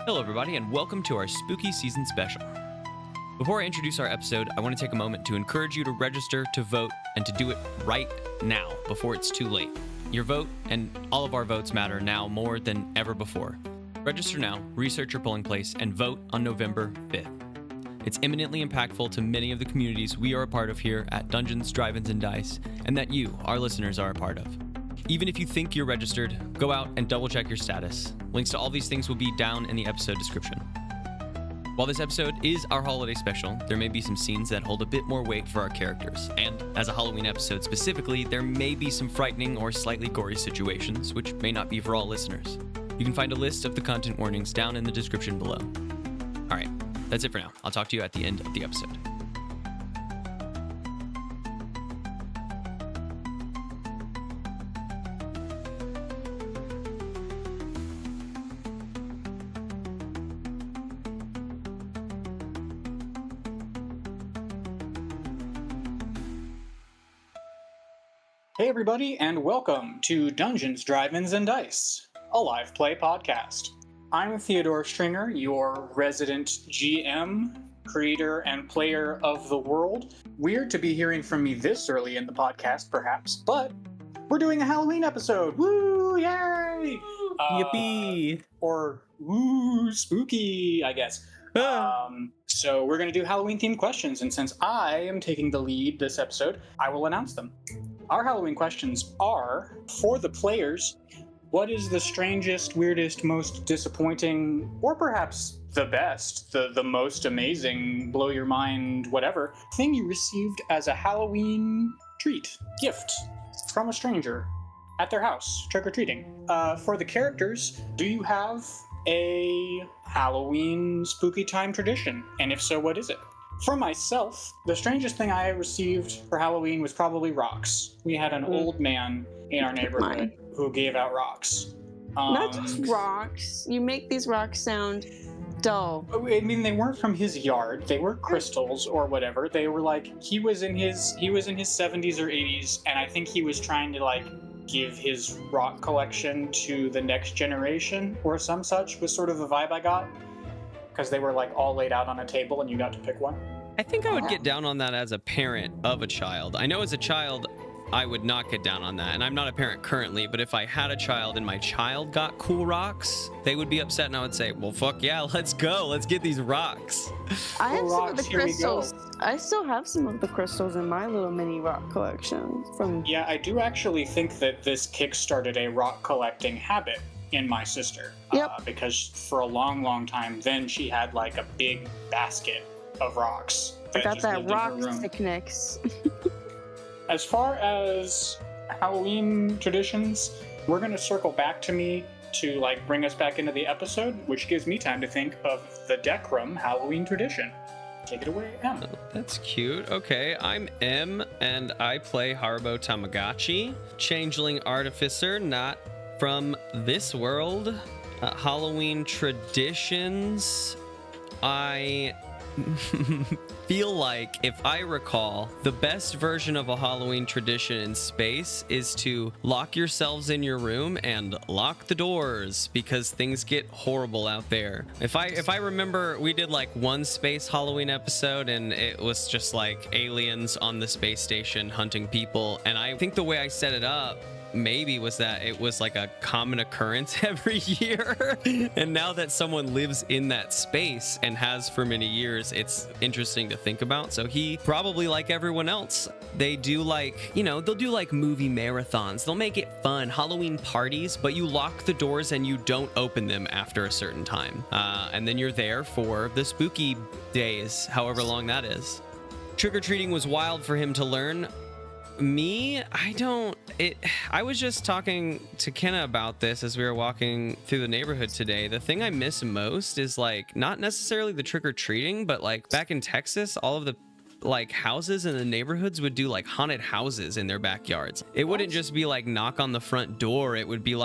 Hello everybody and welcome to our spooky season special. Before I introduce our episode, I want to take a moment to encourage you to register, to vote, and to do it right now before it's too late. Your vote and all of our votes matter now more than ever before. Register now, research your polling place, and vote on November 5th. It's eminently impactful to many of the communities we are a part of here at Dungeons, Drive-Ins, and Dice, and that you, our listeners, are a part of. Even if you think you're registered, go out and double check your status. Links to all these things will be down in the episode description. While this episode is our holiday special, there may be some scenes that hold a bit more weight for our characters, and as a Halloween episode specifically, there may be some frightening or slightly gory situations, which may not be for all listeners. You can find a list of the content warnings down in the description below. Alright, that's it for now. I'll talk to you at the end of the episode. Hey everybody, and welcome to Dungeons, Drive-Ins, and Dice, a live play podcast. I'm Theodore Stringer, your resident GM, creator, and player of the world. Weird to be hearing from me this early in the podcast, perhaps, but we're doing a Halloween episode! Woo! Yay! Yippee! Or woo! Spooky, I guess. So we're going to do Halloween-themed questions, and since I am taking the lead this episode, I will announce them. Our Halloween questions are, for the players, what is the strangest, weirdest, most disappointing, or perhaps the best, the most amazing, blow your mind, whatever, thing you received as a Halloween treat, gift, from a stranger at their house, trick-or-treating? For the characters, do you have a Halloween spooky time tradition? And if so, what is it? For myself, the strangest thing I received for Halloween was probably rocks. We had an old man in our neighborhood who gave out rocks. Not just rocks. You make these rocks sound dull. I mean, they weren't from his yard. They were crystals or whatever. They were like, he was in his 70s or 80s, and I think he was trying to give his rock collection to the next generation or some such, was sort of the vibe I got. Because they were all laid out on a table and you got to pick one. I think I would get down on that as a parent of a child. I know as a child, I would not get down on that. And I'm not a parent currently, but if I had a child and my child got cool rocks, they would be upset and I would say, well, fuck yeah, let's go. Let's get these rocks. I have some of the Here we go. crystals. I still have some of the crystals in my little mini rock collection. Yeah, I do actually think that this kickstarted a rock collecting habit in my sister. Yep. Because for a long, long time, then she had a big basket of rocks. I got just that lived in her rock room. sickness. As far as Halloween traditions, we're going to circle back to me to bring us back into the episode, which gives me time to think of the deck room Halloween tradition. Take it away, Em. That's cute. Okay, I'm M, and I play Haribo Tamagotchi, changeling artificer, not from this world. Halloween traditions, I feel like, if I recall, the best version of a Halloween tradition in space is to lock yourselves in your room and lock the doors because things get horrible out there. If I remember, we did one space Halloween episode and it was just aliens on the space station hunting people, and I think the way I set it up maybe was that it was a common occurrence every year. And now that someone lives in that space and has for many years, it's interesting to think about. So he probably, like everyone else, they do they'll do movie marathons. They'll make it fun, Halloween parties, but you lock the doors and you don't open them after a certain time. And then you're there for the spooky days, however long that is. Trick-or-treating was wild for him to learn. Me, I was just talking to Kenna about this as we were walking through the neighborhood today. The thing I miss most is not necessarily the trick-or-treating, but back in Texas, all of the houses in the neighborhoods would do haunted houses in their backyards. It wouldn't just be knock on the front door. It would be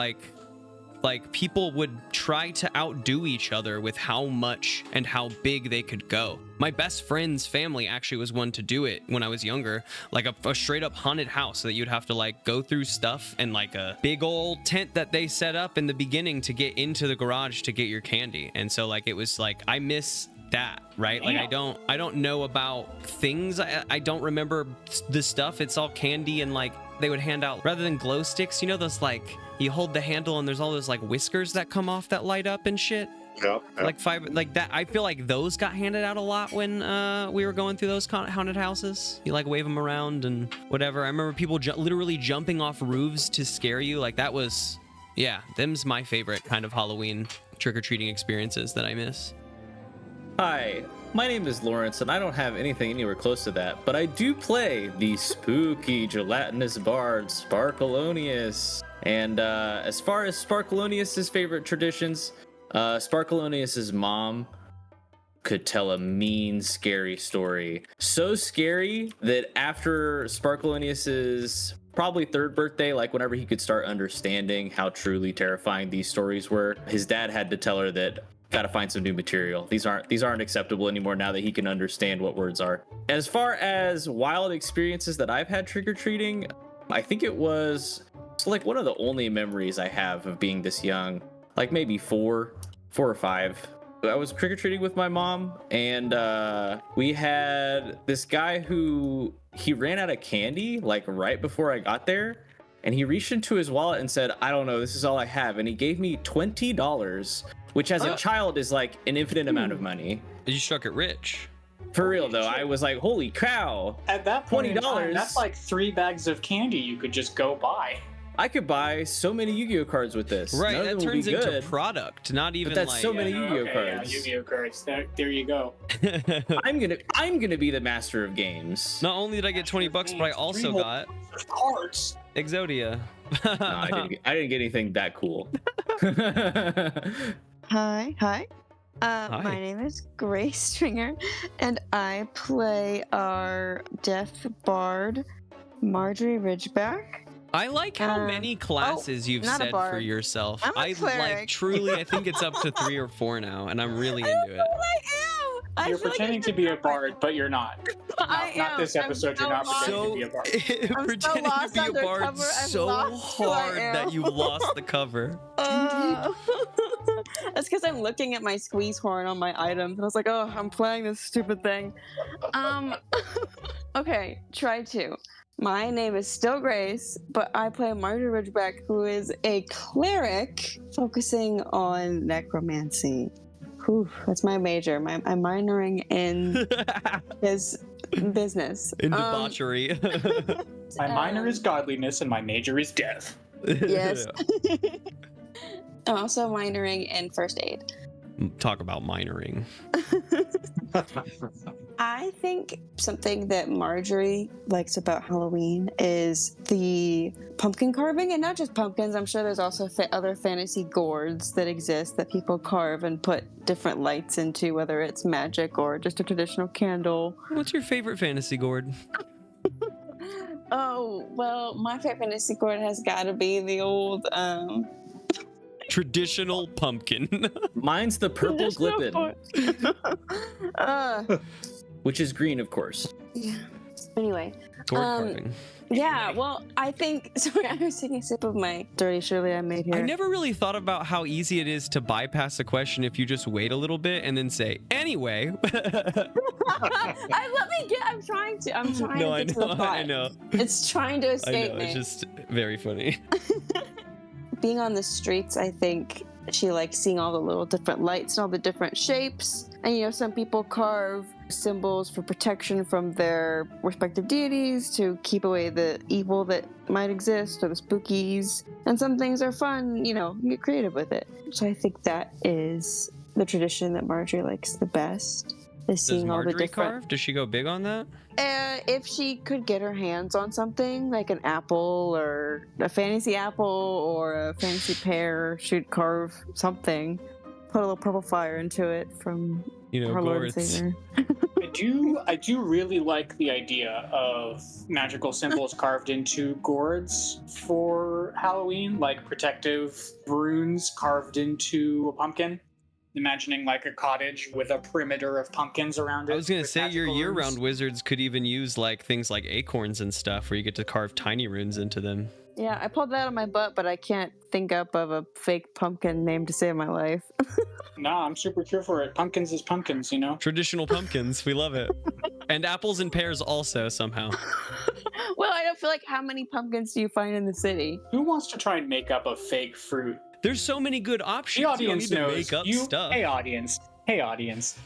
like people would try to outdo each other with how much and how big they could go. My best friend's family actually was one to do it when I was younger, like a straight up haunted house, so that you'd have to like go through stuff and like a big old tent that they set up in the beginning to get into the garage to get your candy. And so like it was like, I miss that, right? Like I don't know about things. I don't remember the stuff. It's all candy, and like they would hand out, rather than glow sticks, you know, those like you hold the handle and there's all those like whiskers that come off that light up and shit. Yep. Like five, like that. I feel like those got handed out a lot when we were going through those haunted houses. You like wave them around and whatever. I remember people literally jumping off roofs to scare you. Like that was, yeah, them's my favorite kind of Halloween trick-or-treating experiences that I miss. Hi, my name is Lawrence, and I don't have anything anywhere close to that, but I do play the spooky gelatinous bard Sparkleoneous. And as far as Sparkleoneous' favorite traditions, Sparkleoneous' mom could tell a mean, scary story. So scary that after Sparkleoneous' probably third birthday, like whenever he could start understanding how truly terrifying these stories were, his dad had to tell her that gotta find some new material. These aren't acceptable anymore now that he can understand what words are. As far as wild experiences that I've had trick-or-treating, I think it was like one of the only memories I have of being this young, like maybe four or five. I was trick-or-treating with my mom, and we had this guy who he ran out of candy like right before I got there, and he reached into his wallet and said, I don't know, this is all I have, and he gave me $20, which as a child is like an infinite amount of money. You struck it rich. For real though, I was like, holy cow. At that point in $20. time, that's like 3 bags of candy you could just go buy. I could buy so many Yu-Gi-Oh cards with this. Right, None of that them would be turns into good, product, not even but that's like so many Yu-Gi-Oh Okay, cards. Yeah, Yu-Gi-Oh cards. There you go. I'm gonna be the master of games. Not only did I get $20, but I also got Cards. Exodia. No, I didn't get anything that cool. Hi. Hi. My name is Grace Stringer, and I play our deaf bard, Margery Ridgeback. I like how many classes you've not a said for bard. yourself. I'm a I like cleric. truly, I think it's up to 3 or 4 now, and I'm really into it. I am. You're pretending to be a bard, but you're not. Not this episode. You're not pretending to be a bard. I'm so Pretending lost to be a bard undercover, I've so lost who I hard am. that you've lost the cover. That's because I'm looking at my squeeze horn on my items, and I was like, oh, I'm playing this stupid thing. Okay, try 2. My name is still Grace, but I play Margery Ridgeback, who is a cleric focusing on necromancy. Whew, that's my major. I'm minoring in his business. In debauchery. My minor is godliness, and my major is death. Yes. I'm also minoring in first aid. Talk about minoring. I think something that Margery likes about Halloween is the pumpkin carving, and not just pumpkins. I'm sure there's also other fantasy gourds that exist that people carve and put different lights into, whether it's magic or just a traditional candle. What's your favorite fantasy gourd? Oh, well, my favorite fantasy gourd has got to be the old Traditional pumpkin. Mine's the purple glippin, uh, which is green, of course. yeah. Anyway. Gourd carving. Yeah, well, I think... Sorry, I was taking a sip of my dirty Shirley I made here. I never really thought about how easy it is to bypass a question if you just wait a little bit and then say, anyway. I'm trying to No, get to the plot. I know. It's trying to I escape know. me. It's just very funny. Being on the streets, I think she likes seeing all the little different lights and all the different shapes. And, you know, some people carve symbols for protection from their respective deities to keep away the evil that might exist or the spookies. And some things are fun, you know, get creative with it. So I think that is the tradition that Margery likes the best. Is Does seeing all the Margery different. carve? Does she go big on that? If she could get her hands on something like an apple or a fantasy apple or a fantasy pear, she'd carve something. Put a little purple fire into it from You know, her Lord and gourds. Savior. do really like the idea of magical symbols carved into gourds for Halloween, like protective runes carved into a pumpkin. Imagining like a cottage with a perimeter of pumpkins around it. I was gonna with say your magical year-round runes. wizards could even use like things like acorns and stuff, where you get to carve tiny runes into them. Yeah, I pulled that out of my butt, but I can't think up of a fake pumpkin name to save my life. Nah, I'm super here for it. Pumpkins is pumpkins, you know? Traditional pumpkins, we love it. And apples and pears also somehow. Well, I don't feel like how many pumpkins do you find in the city? Who wants to try and make up a fake fruit? There's so many good The options. You don't audience need to knows. make up stuff. Hey, audience.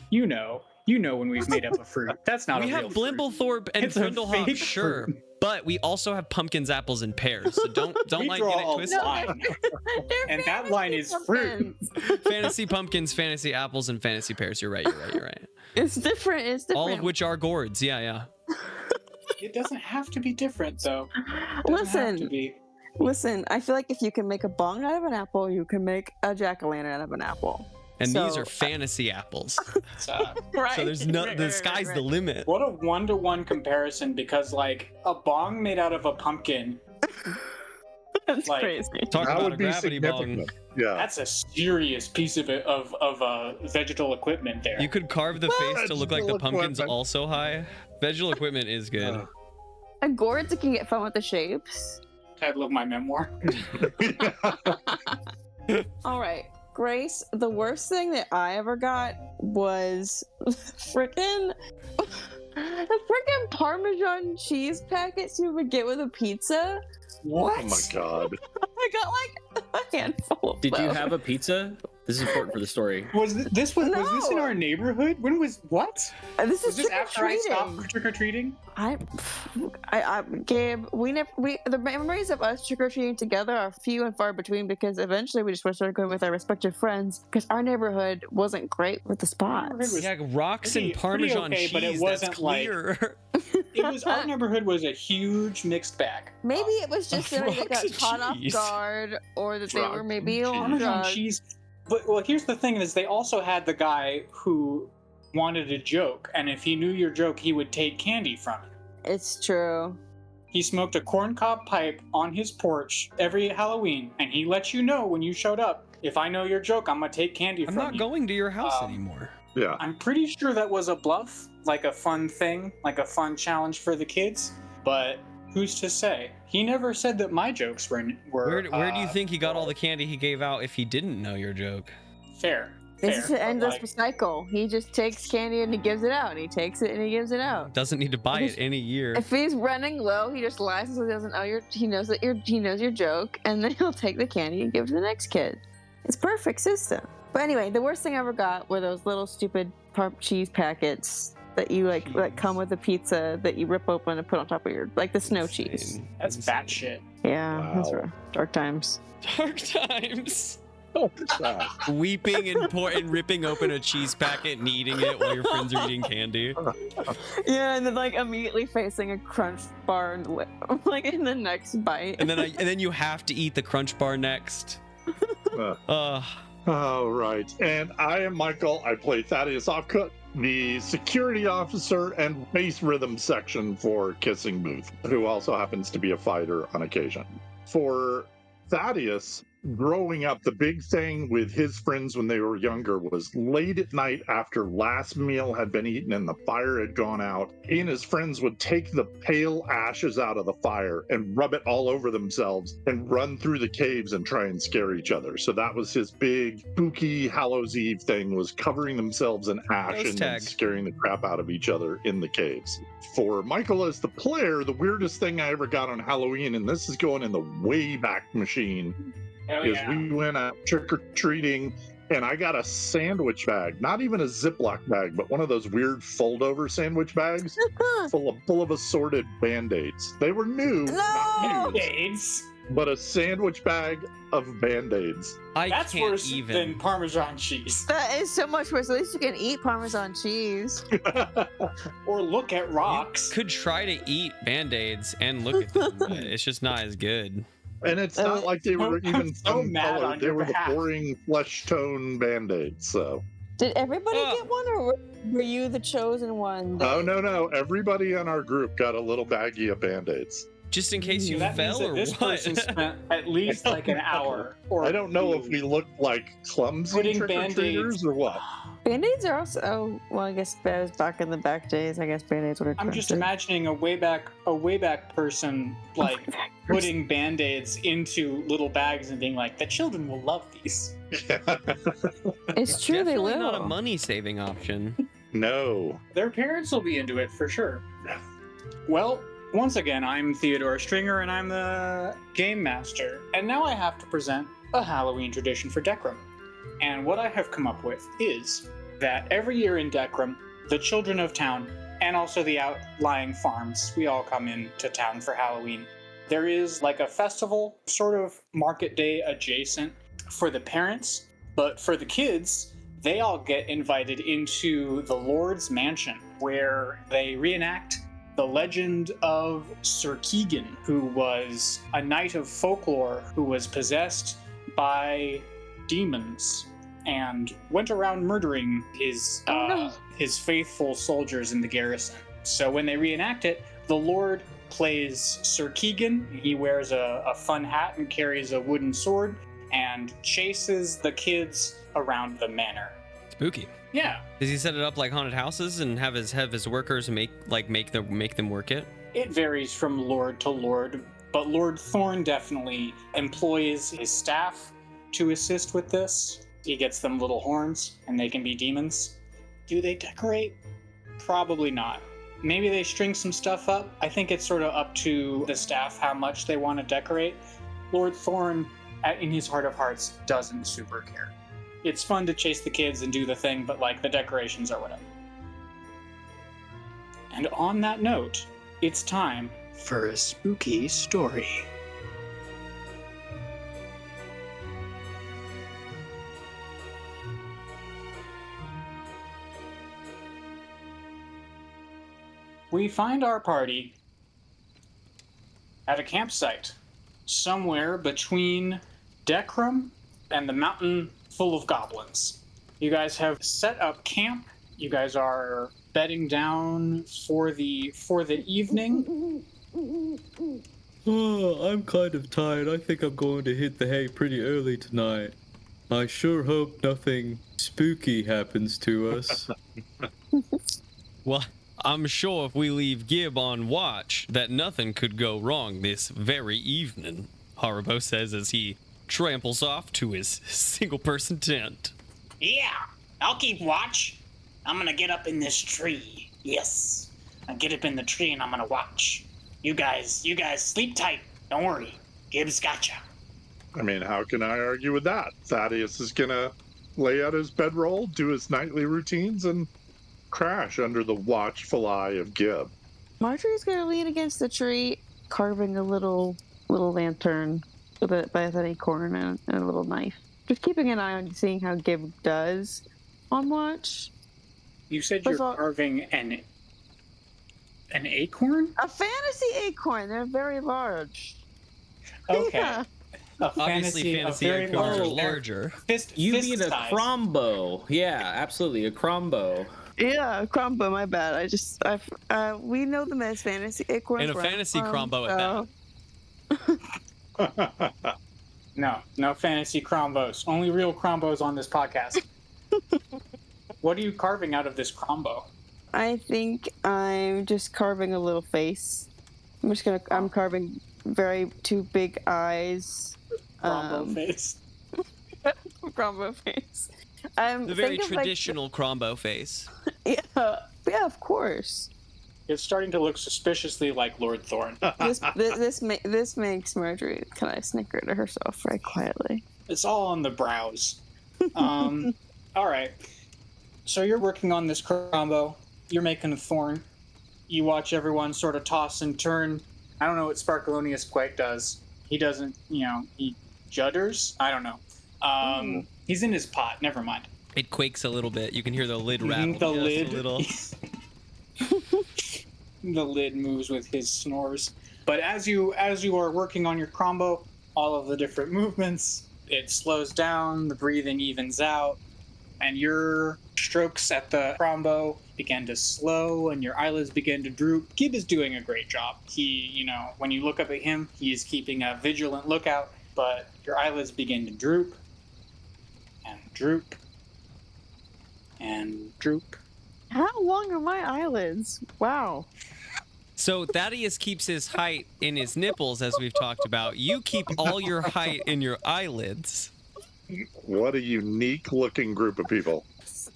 You know when we've made up a fruit. That's not We a have real fruit. Blimblethorpe and It's a Frindlehop, fake sure. fruit. But we also have pumpkins, apples, and pears. So don't We like draw get it a twisted. line. They're And that line fantasy is fruit. pumpkins. Fantasy pumpkins, fantasy apples, and fantasy pears. You're right. It's different. It's different. All of which are gourds. Yeah. It doesn't have to be different, though. It doesn't have to be. Listen, I feel like if you can make a bong out of an apple, you can make a jack-o'-lantern out of an apple. And these So- are fantasy apples. It's, Right. So there's no, the sky's the limit. what a one-to-one comparison, because like a bong made out of a pumpkin, That's like- crazy. Talk That about a would be gravity bong. significant. Yeah. that's a serious piece of vegetal equipment there. You could carve the face to look like the Vegetable pumpkin's equipment. also high. Vegetable equipment is good. And gourds, it can get fun with the shapes. Title of my memoir. All right, Grace, the worst thing that I ever got was the frickin' Parmesan cheese packets you would get with a pizza. What? Oh my god. I got like a handful of Did you those. have a pizza? This is important for the story. Was this was this in No. our neighborhood? When was what? This Was is this after I trick-or-treating. stopped trick or treating? Gabe, the memories of us trick or treating together are few and far between because eventually we just started going with our respective friends because our neighborhood wasn't great with the spots. was Yeah, rocks pretty- and Parmesan pretty okay, cheese. but it That's wasn't like- clear. It was our neighborhood was a huge mixed bag. Maybe it was just that they got Rocks and caught off cheese. guard or that they were Rocks maybe and on cheese. Parmesan drugs. cheese. But well, here's the thing: is they also had the guy who wanted a joke, and if he knew your joke, he would take candy from it. It's true. He smoked a corncob pipe on his porch every Halloween, and he let you know when you showed up. If I know your joke, I'm gonna take candy I'm from not you. going to your house Um, anymore. Yeah. I'm pretty sure that was a bluff, like a fun thing, like a fun challenge for the kids. But who's to say? He never said that my jokes were. Where do you think he got all the candy he gave out if he didn't know your joke? Fair. This fair, is an but, endless like, cycle. He just takes candy and he gives it out, and he takes it and he gives it out. Doesn't need to buy it any year. If he's running low, he just lies so he doesn't know he knows your joke, and then he'll take the candy and give it to the next kid. It's perfect system. But anyway, the worst thing I ever got were those little stupid cheese packets that you like come with a pizza that you rip open and put on top of your the snow cheese. Insane. That's Insane. bad shit. Yeah, that's Wow. rough. Dark times. Dark times. Oh, God. Weeping and ripping open a cheese packet and eating it while your friends are eating candy. Yeah, and then immediately facing a crunch bar in the next bite. And then you have to eat the crunch bar next. Uh, all right. And I am Michael. I play Thaddeus Ofkoot, the security officer and bass rhythm section for Kissing Booth, who also happens to be a fighter on occasion. For Thaddeus, growing up, the big thing with his friends when they were younger was late at night after last meal had been eaten and the fire had gone out, he and his friends would take the pale ashes out of the fire and rub it all over themselves and run through the caves and try and scare each other. So that was his big spooky Hallows Eve thing, was covering themselves in ash Ghost and then tag. scaring the crap out of each other in the caves. For Michael as the player, the weirdest thing I ever got on Halloween, and this is going in the way back machine, Hell is yeah. we went out trick-or-treating and I got a sandwich bag, not even a Ziploc bag, but one of those weird fold-over sandwich bags full of assorted Band-Aids. They were new, not used, Band-Aids. but a sandwich bag of Band-Aids. I That's can't worse even. than Parmesan cheese. That is so much worse. At least you can eat Parmesan cheese. Or look at rocks. Could try to eat Band-Aids and look at them, but it's just not as good. And it's not like they were I'm even so fun mad color. on They your were behalf. the boring flesh tone Band-Aids. So Did everybody Oh. get one, or were you the chosen one? Oh, no. Everybody in our group got a little baggie of Band-Aids. Just in case you That means fell that or this what? person spent at least like an hour. Or I don't know if two we looked like clumsy putting trick-or-treaters Band-Aids. or what. Band-Aids are also. Oh, well, I guess that was back in the back days. I guess Band-Aids would have. I'm just imagining a way back person like putting Band-Aids into little bags and being like, the children will love these. It's true, they Definitely will. not a money-saving option. No. Their parents will be into it for sure. Well, once again, I'm Theodore Stringer and I'm the game master. And now I have to present a Halloween tradition for Decrum. And what I have come up with is that every year in Decrum, the children of town and also the outlying farms, we all come into town for Halloween. There is like a festival, sort of market day adjacent for the parents, but for the kids, they all get invited into the Lord's Mansion, where they reenact the legend of Sir Keegan, who was a knight of folklore who was possessed by demons and went around murdering his faithful soldiers in the garrison. So when they reenact it, the Lord plays Sir Keegan. He wears a fun hat and carries a wooden sword and chases the kids around the manor. Spooky. Yeah, Does he set it up like haunted houses and have his workers make them work it? it varies from lord to lord, but Lord Thorn definitely employs his staff to assist with this. He gets them little horns and they can be demons. Do they decorate? Probably not. Maybe they string some stuff up. I think it's sort of up to the staff how much they want to decorate. Lord Thorn, in his heart of hearts, doesn't super care. It's fun to chase the kids and do the thing, but like the decorations or whatever. And on that note, it's time for a spooky story. We find our party at a campsite somewhere between Decrum and the mountain full of goblins. You guys have set up camp. You guys are bedding down for the evening. Oh, I'm kind of tired. I think I'm going to hit the hay pretty early tonight. I sure hope nothing spooky happens to us. Well, I'm sure if we leave Gib on watch, that nothing could go wrong this very evening, Haribo says as he tramples off to his single-person tent. Yeah, I'll keep watch. I'm gonna get up in this tree. Yes, I get up in the tree and I'm gonna watch. You guys sleep tight. Don't worry. Gibbs gotcha. I mean, how can I argue with that? Thaddeus is gonna lay out his bedroll, do his nightly routines, and crash under the watchful eye of Gib. Margery's gonna lean against the tree, carving a little lantern with an acorn and a little knife. Just keeping an eye on seeing how Gib does on watch. You said First you're of all- carving an acorn? A fantasy acorn. They're very large. Okay. Yeah. A Obviously, fantasy a very acorns are large, larger. fist mean a size. crombo. Yeah, absolutely, a crombo. Yeah, crombo. My bad. We know them as fantasy acorns. And a where I'm fantasy from, crombo at that. No fantasy crombos. Only real crombos on this podcast. What are you carving out of this crombo? I think I'm just carving a little face. I'm carving two big eyes. Crombo face. Crombo face. The very think of, traditional crombo face. Yeah, of course. It's starting to look suspiciously like Lord Thorn. This makes Margery kind of snicker to herself very quietly. It's all on the brows. All right. So you're working on this crombo. You're making a thorn. You watch everyone sort of toss and turn. I don't know what Sparkleoneous quite does. He doesn't, he judders? I don't know. He's in his pot. Never mind. It quakes a little bit. You can hear the lid rattle The just lid. a little. The lid moves with his snores. But as you are working on your crombo, all of the different movements, it slows down, the breathing evens out, and you're strokes at the crombo begin to slow and your eyelids begin to droop. Gib is doing a great job. He, when you look up at him, he is keeping a vigilant lookout, but your eyelids begin to droop and droop and droop. How long are my eyelids? Wow. So Thaddeus keeps his height in his nipples, as we've talked about. You keep all your height in your eyelids. What a unique looking group of people.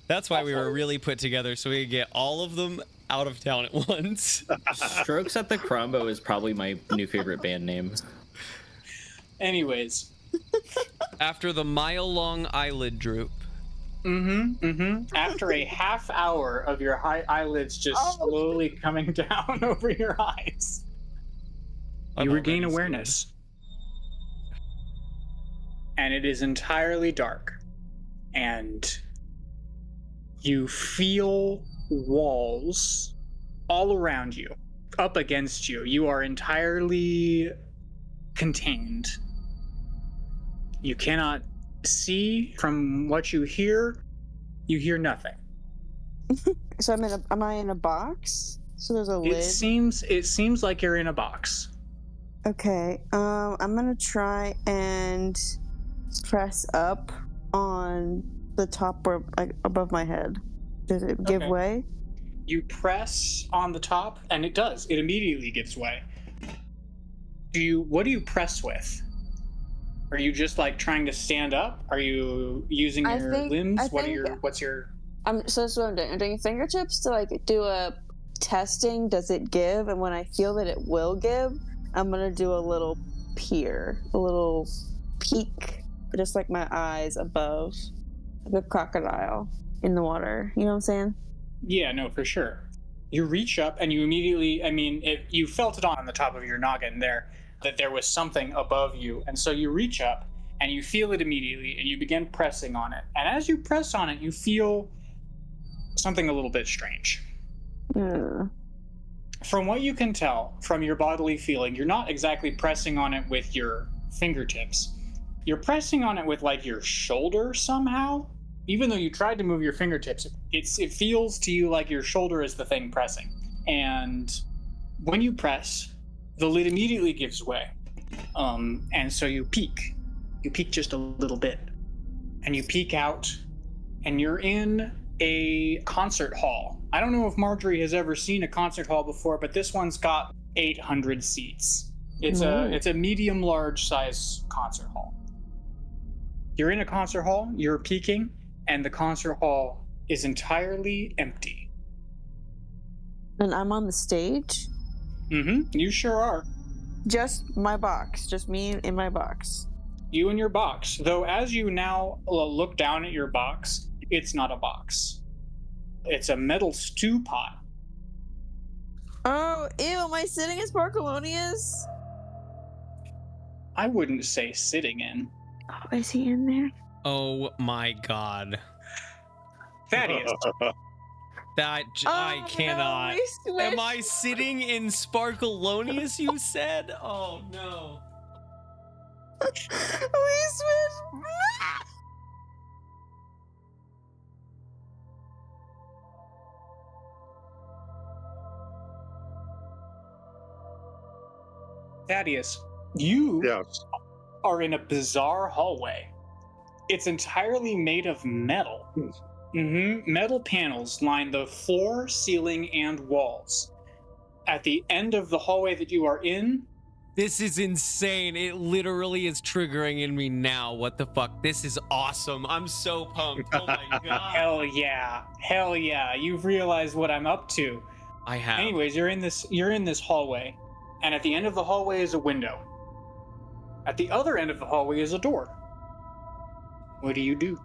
That's why we were really put together, so we could get all of them out of town at once. Strokes at the Crombo is probably my new favorite band name. Anyways. After the mile-long eyelid droop. After a half hour of your eyelids just slowly coming down over your eyes, you regain awareness. And it is entirely dark. And you feel walls all around you, up against you. You are entirely contained. You cannot see. From what you hear nothing. So am I in a box? So there's a lid? It seems like you're in a box. Okay, I'm gonna try and press up on the top or like above my head. Does it give way? You press on the top, and it does. It immediately gives way. What do you press with? Are you just like trying to stand up? Are you using your limbs? What's your? So that's what I'm doing. I'm doing fingertips to like do a testing. Does it give? And when I feel that it will give, I'm gonna do a little peer, a little peek, just like my eyes above, like a crocodile in the water. You know what I'm saying? Yeah, no, for sure. You reach up and you immediately, you felt it on the top of your noggin there, that there was something above you. And so you reach up and you feel it immediately and you begin pressing on it. And as you press on it, you feel something a little bit strange. From what you can tell from your bodily feeling, you're not exactly pressing on it with your fingertips. You're pressing on it with like your shoulder somehow. Even though you tried to move your fingertips, it feels to you like your shoulder is the thing pressing. And when you press, the lid immediately gives way. And so you peek. You peek just a little bit. And you peek out, and you're in a concert hall. I don't know if Margery has ever seen a concert hall before, but this one's got 800 seats. It's a medium-large size concert hall. You're in a concert hall, you're peeking, and the concert hall is entirely empty. And I'm on the stage? You sure are. Just my box. Just me in my box. You in your box. Though as you now look down at your box, it's not a box. It's a metal stew pot. Oh, ew, am I sitting in Sparkleoneous? I wouldn't say sitting in. Oh, is he in there? Oh my god. Thaddeus. I cannot. No, Am I sitting in Sparkleoneous, you said? Oh no. We switched. Thaddeus, you Yes. are in a bizarre hallway. It's entirely made of metal. Metal panels line the floor, ceiling, and walls. At the end of the hallway that you are in, This is insane. It literally is triggering in me now. What the fuck? This is awesome. I'm so pumped. Oh my god. hell yeah, you've realized what I'm up to. I have. Anyways, you're in this hallway, and at the end of the hallway is a window. At the other end of the hallway is a door. What do you do?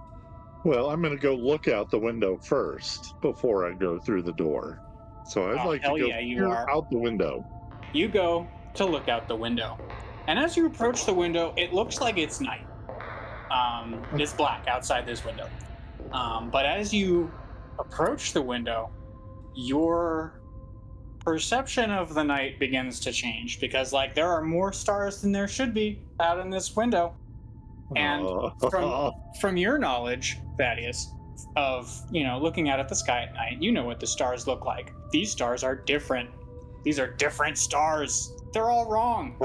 Well, I'm going to go look out the window first before I go through the door. So I'd like to hell go yeah, you peer are. out the window. You go to look out the window. And as you approach the window, it looks like it's night. It's black outside this window. But as you approach the window, your perception of the night begins to change because, like, there are more stars than there should be out in this window. And from your knowledge, Thaddeus, looking out at the sky at night, you know what the stars look like. These stars are different. These are different stars. They're all wrong.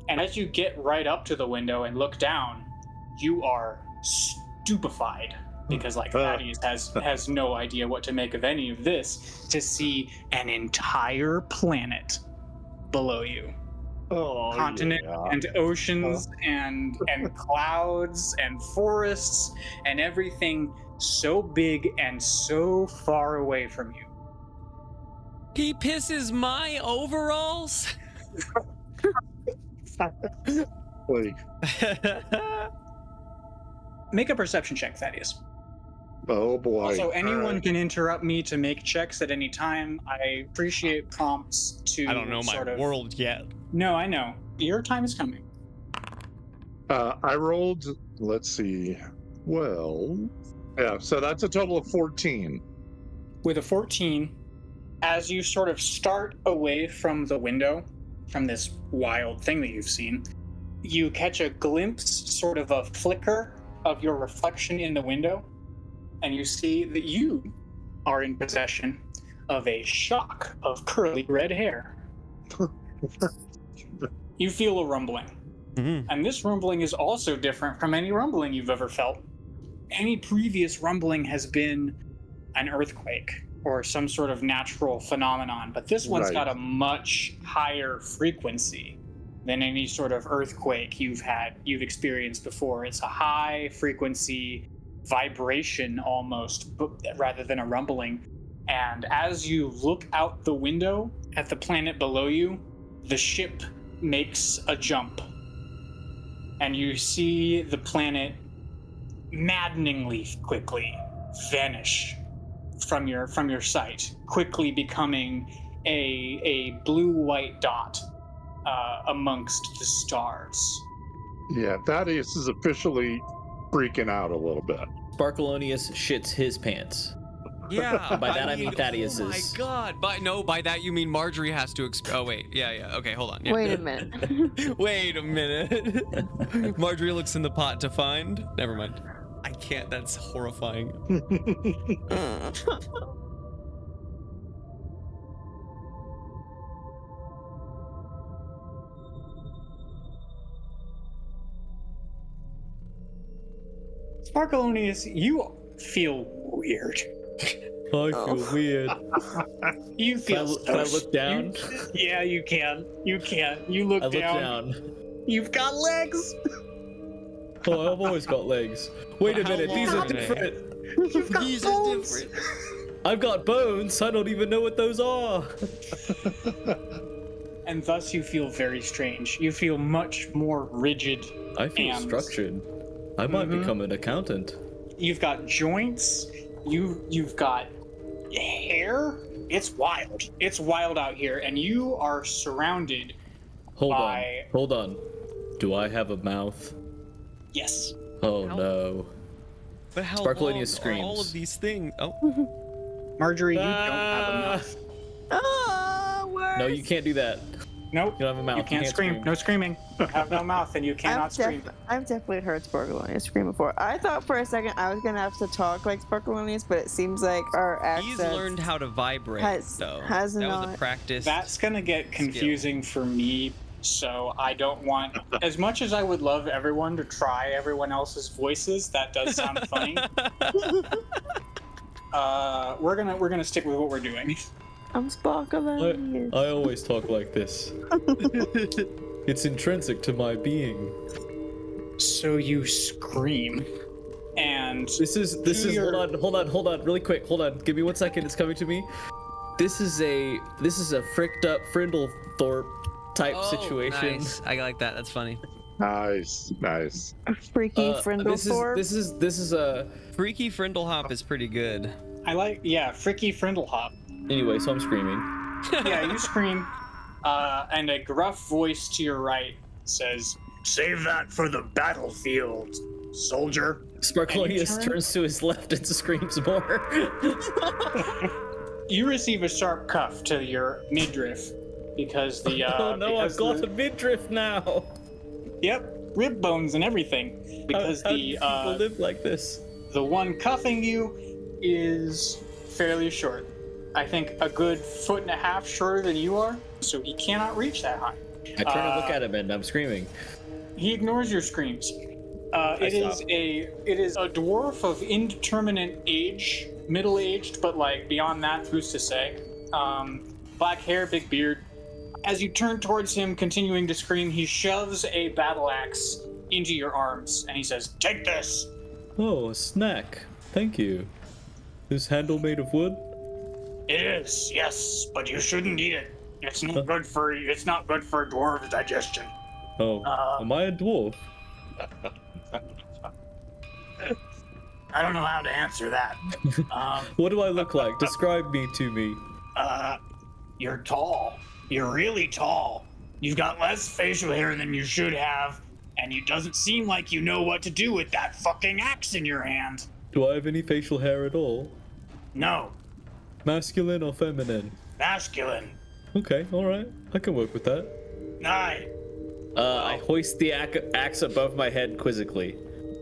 And as you get right up to the window and look down, you are stupefied because Thaddeus has no idea what to make of any of this, to see an entire planet below you. Continent and oceans and clouds and forests and everything so big and so far away from you. He pisses my overalls? Make a perception check, Thaddeus. Oh boy. Also, anyone can interrupt me to make checks at any time. I appreciate prompts to I don't know my world yet. No, I know. Your time is coming. I rolled, let's see, well, yeah, so that's a total of 14. With a 14, as you sort of start away from the window, from this wild thing that you've seen, you catch a glimpse, sort of a flicker of your reflection in the window, and you see that you are in possession of a shock of curly red hair. You feel a rumbling. Mm-hmm. And this rumbling is also different from any rumbling you've ever felt. Any previous rumbling has been an earthquake or some sort of natural phenomenon, but this one's got a much higher frequency than any sort of earthquake you've experienced before. It's a high frequency vibration almost, rather than a rumbling. And as you look out the window at the planet below you, the ship makes a jump, and you see the planet maddeningly quickly vanish from your sight, quickly becoming a blue-white dot amongst the stars. Yeah, Thaddeus is officially freaking out a little bit. Sparkleoneous shits his pants. Yeah. By that I mean Thaddeus Oh my is. god. By that you mean Margery has to oh wait. Yeah. Okay, hold on. Yeah. Wait a minute. Wait a minute. Margery looks in the pot to find. Never mind. I can't. That's horrifying. Sparkleoneous, you feel weird. I feel weird. You feel Can I look down? Yeah, you can. You can. You look I look down. You've got legs. Oh, I've always got legs. Wait a minute, these are long? different. You've got These bones. are different. I've got bones. I don't even know what those are. And thus you feel very strange. You feel much more rigid. I feel And- structured. I might become an accountant. You've got joints. You've got hair. It's wild. It's wild out here, and you are surrounded Hold by. on. Hold on. Do I have a mouth? Yes. Oh How- no. But how Sparkleoneous long are all screams. of these things? Oh. Margery, you don't have a mouth. Oh, worse. No, you can't do that. Nope. You don't have a mouth. You can't scream. No screaming. You have no mouth, and you cannot scream. I've definitely heard Sparkleoneous scream before. I thought for a second I was gonna have to talk like Sparkleoneous, but it seems like our He's accents learned how to vibrate, though. has that was not. a practice. That's gonna get confusing for me, so I don't want. As much as I would love everyone to try everyone else's voices, that does sound funny. We're gonna stick with what we're doing. I'm Sparkleoneous. I always talk like this. It's intrinsic to my being. So you scream, and This is your- hold on, really quick, hold on. Give me 1 second, it's coming to me. This is a fricked up Frindlehop type Oh, situation. Nice. I like that. That's funny. Nice. Freaky Frindlethorpe. This is a Freaky Frindlehop is pretty good. I like Fricky Frindlehop. anyway, so I'm screaming. Yeah, you scream, and a gruff voice to your right says, "Save that for the battlefield, soldier." Sparkleoneous turn? turns to his left and screams more. You receive a sharp cuff to your midriff because the Oh no, I've because got the- a midriff now. Yep, rib bones and everything. Because How do people live like this? the one cuffing you is fairly short. I think a good 1.5 feet shorter than you are, so he cannot reach that high. I turn to look at him and I'm screaming. He ignores your screams. It is a dwarf of indeterminate age, middle-aged, but like beyond that, who's to say? Black hair, big beard. As you turn towards him, continuing to scream, he shoves a battle axe into your arms, and he says, "Take this." Oh, a snack. Thank you. This handle made of wood? It is, yes, but you shouldn't eat it. It's not good for a dwarf's digestion. Oh, am I a dwarf? I don't know how to answer that. What do I look like? Describe me to me. You're tall. You're really tall. You've got less facial hair than you should have, and it doesn't seem like you know what to do with that fucking axe in your hand. Do I have any facial hair at all? No. Masculine or feminine? Masculine. Okay, alright. I can work with that. Aye. I hoist the axe above my head quizzically.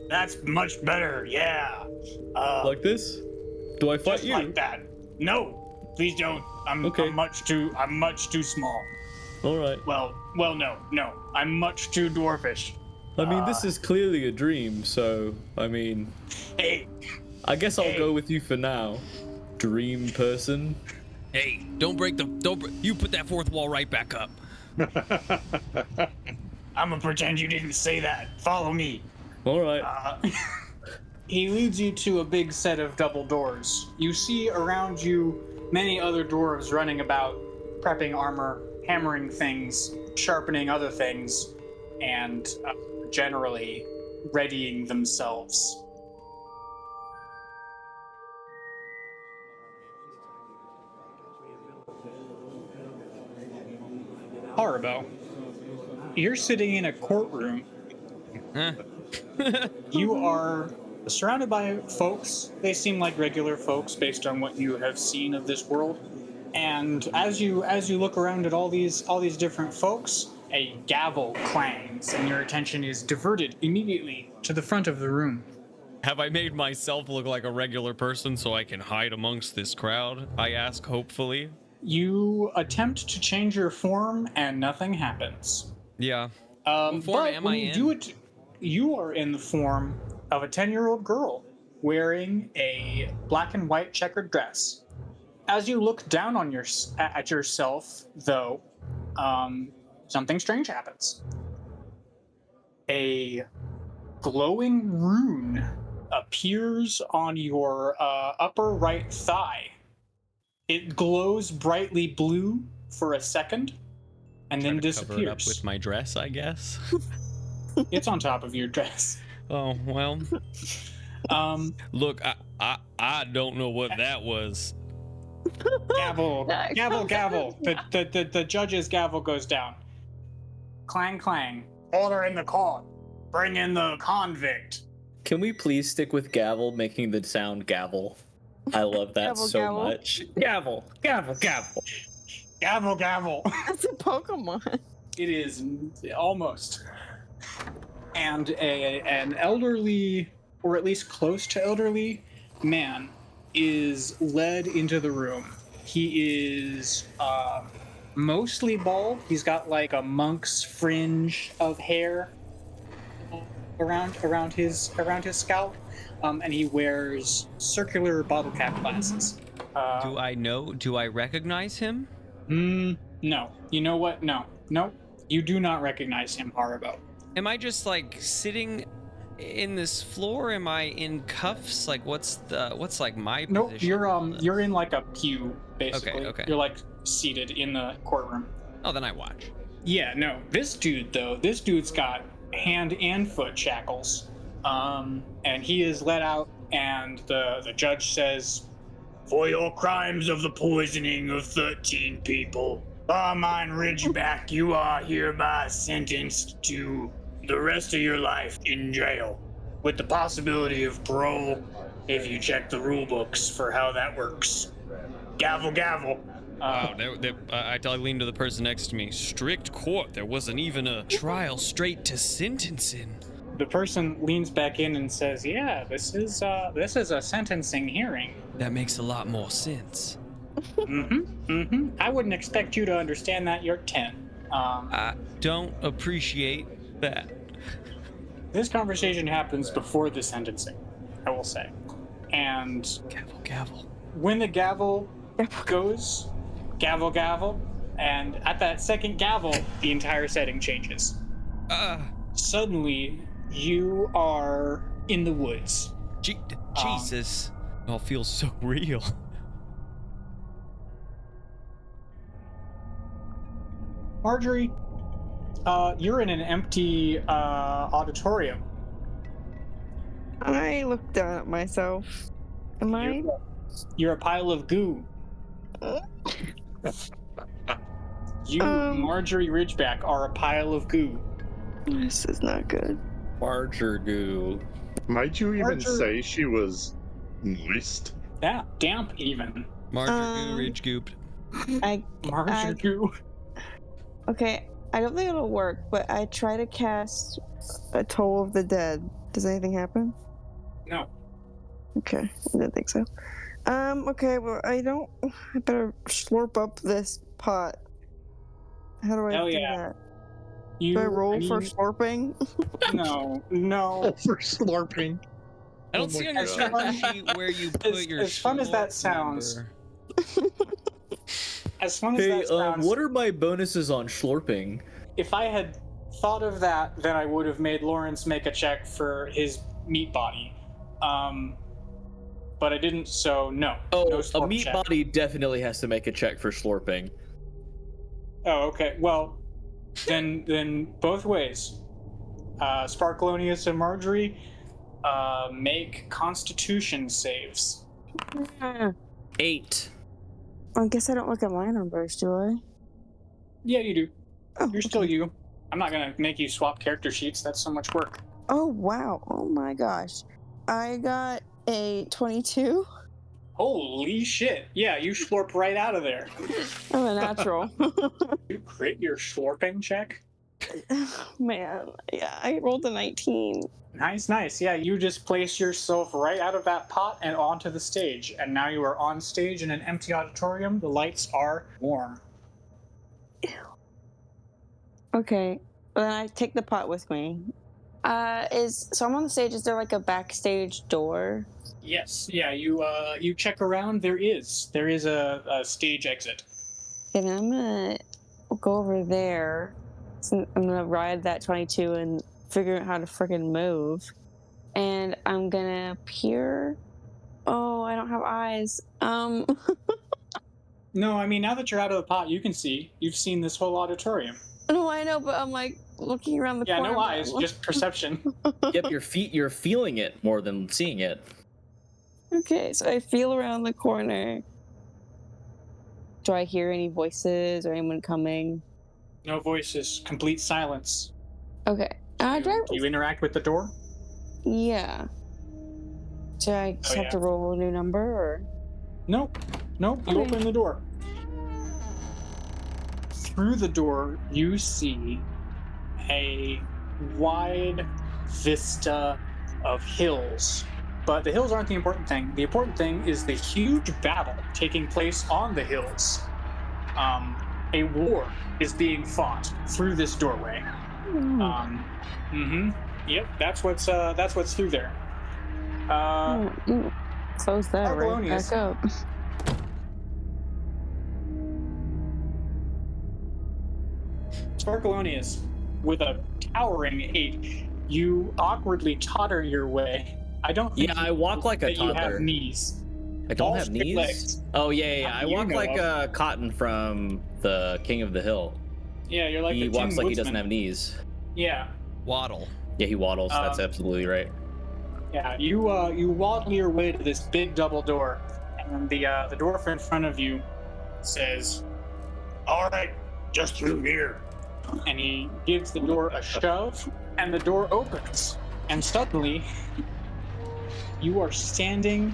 That's much better, yeah. Like this? Do I fight Just you? like that. No, please don't. I'm much too small. Alright. Well, no. I'm much too dwarfish. I mean, this is clearly a dream, so, I mean... Hey, I guess I'll go with you for now. Dream person. Hey, you put that fourth wall right back up. I'm gonna pretend you didn't say that. Follow me. Alright. He leads you to a big set of double doors. You see around you many other dwarves running about, prepping armor, hammering things, sharpening other things, and generally readying themselves. Haribo, you're sitting in a courtroom. Huh? You are surrounded by folks. They seem like regular folks based on what you have seen of this world. And as you look around at all these different folks, a gavel clangs, and your attention is diverted immediately to the front of the room. Have I made myself look like a regular person so I can hide amongst this crowd? I ask hopefully. You attempt to change your form, and nothing happens. Yeah. But am when I you in? do it, you are in the form of a 10-year-old girl wearing a black and white checkered dress. As you look down on at yourself, though, something strange happens. A glowing rune appears on your upper right thigh. It glows brightly blue for a second, and then disappears. Cover it up with my dress, I guess. It's on top of your dress. Oh well. Look, I don't know what that was. Gavel, gavel, gavel. The judge's gavel goes down. Clang, clang. order in the court. Bring in the convict. Can we please stick with gavel, making the sound gavel? I love that Gavel, so gavel. much. Gavel, gavel, gavel. Gavel, gavel. That's a Pokemon. It is almost. And an elderly, or at least close to elderly, man is led into the room. He is mostly bald. He's got like a monk's fringe of hair around his scalp, and he wears circular bottle cap glasses. Do I recognize him? No. You know what? No. You do not recognize him, Haribo. Am I just like sitting in this floor? Am I in cuffs? Like what's like my Nope, position? you're in like a pew, basically. Okay. You're like seated in the courtroom. Oh, then I watch. Yeah, no. This dude's got hand and foot shackles. And he is let out, and the judge says, For your crimes of the poisoning of 13 people, mine Ridgeback, you are hereby sentenced to the rest of your life in jail, with the possibility of parole if you check the rule books for how that works. Gavel, gavel. Wow, I leaned to the person next to me. Strict court. There wasn't even a trial straight to sentencing. The person leans back in and says, "Yeah, this is a sentencing hearing." That makes a lot more sense. I wouldn't expect you to understand that. You're 10. I don't appreciate that. This conversation happens before the sentencing, I will say. And Gavel. when the gavel goes, gavel, and at that second gavel, the entire setting changes. Suddenly, you are in the woods. Jesus. It all feels so real. Margery, you're in an empty auditorium. I look down at myself. Am I? You're a pile of goo. You, Margery Ridgeback, are a pile of goo. This is not good. Margery. Might you even Margery. say she was moist? Yeah, damp even. Margery Ridge Goop. Margery goo. Okay, I don't think it'll work, but I try to cast a Toll of the Dead. Does anything happen? No. Okay, I didn't think so. Okay, well, I better slurp up this pot. How do I do that? Do I roll for slurping? No. For slurping. I don't see on your strategy sheet where you put your as fun as that slurp sounds. number. As fun as that sounds. What are my bonuses on slurping? If I had thought of that, then I would have made Lawrence make a check for his meat body. But I didn't, so no. Oh, no a slurp meat check. body definitely has to make a check for slurping. Oh, okay. Well, then both ways. Sparkleoneous and Margery, make Constitution saves. 8. I guess I don't look at my numbers, do I? Yeah, you do. Oh, You're still you. I'm not gonna make you swap character sheets. That's so much work. Oh, wow. Oh my gosh. I got a 22. Holy shit. Yeah, you slurp right out of there. I'm a natural. You crit your slurping check? Man, yeah, I rolled a 19. Nice. Yeah, you just place yourself right out of that pot and onto the stage. And now you are on stage in an empty auditorium. The lights are warm. Okay, well, then I take the pot with me. So I'm on the stage. Is there like a backstage door? Yes. Yeah, you check around. There is a stage exit. And I'm gonna go over there. So I'm gonna ride that 22 and figure out how to freaking move. And I'm gonna peer. Oh, I don't have eyes. No, I mean, now that you're out of the pot, you can see. You've seen this whole auditorium. No, I know, but I'm like looking around the corner. Yeah, no eyes, just perception. Yep, you're feeling it more than seeing it. Okay, so I feel around the corner. Do I hear any voices or anyone coming? No voices, complete silence. Okay. Do you interact with the door? Yeah. Do I just have to roll a new number, or? Nope. You Okay. open the door. Through the door, you see a wide vista of hills. But the hills aren't the important thing. The important thing is the huge battle taking place on the hills. A war is being fought through this doorway. Yep, that's what's through there. Close that right Sparkleoneous. back up. Sparkleoneous, with a towering 8, you awkwardly totter your way. I don't think I walk like a that you have toddler. knees. I don't All have straight knees. legs. Oh yeah. How I do you walk know like of? Cotton from the King of the Hill. Yeah, you're like He the Tin walks like he Woodsman. doesn't have knees. Yeah, Waddle. Yeah, he waddles. That's absolutely right. yeah. You waddle your way to this big double door, and the dwarf in front of you says, "All right, just through here." And he gives the door a shove, and the door opens. And suddenly, you are standing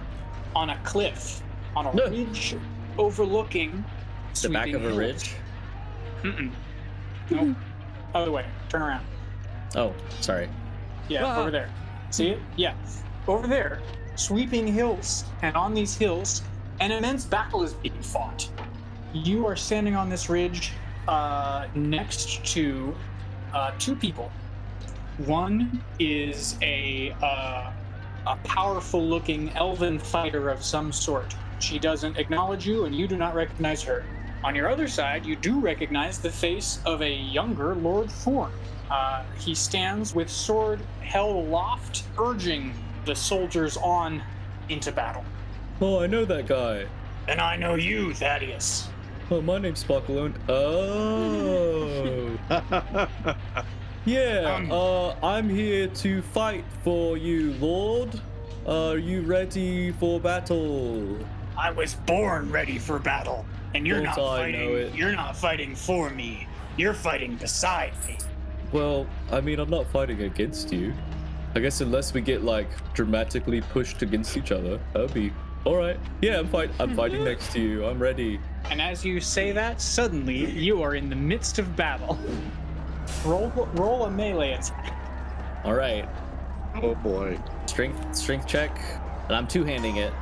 on a cliff, on a ridge overlooking The back of a sweeping ridge. hills. Nope. Other way. Turn around. Oh, sorry. Yeah, Ah. over there. See it? Yeah. Over there, sweeping hills. And on these hills, an immense battle is being fought. You are standing on this ridge next to two people. One is a powerful-looking elven fighter of some sort. She doesn't acknowledge you, and you do not recognize her. On your other side, you do recognize the face of a younger Lord Thorn. He stands with sword held aloft, urging the soldiers on into battle. Oh, I know that guy. And I know you, Thaddeus. Oh, my name's Sparkleoneous. Oh. Yeah, I'm here to fight for you, Lord. Are you ready for battle? I was born ready for battle, and you're Don't not I fighting. know it. You're not fighting for me. You're fighting beside me. Well, I mean, I'm not fighting against you. I guess unless we get, like, dramatically pushed against each other, that'd be... Alright, yeah, I'm fighting next to you. I'm ready. And as you say that, suddenly you are in the midst of battle. Roll a melee attack. Alright, Oh boy. strength check. And I'm two-handing it.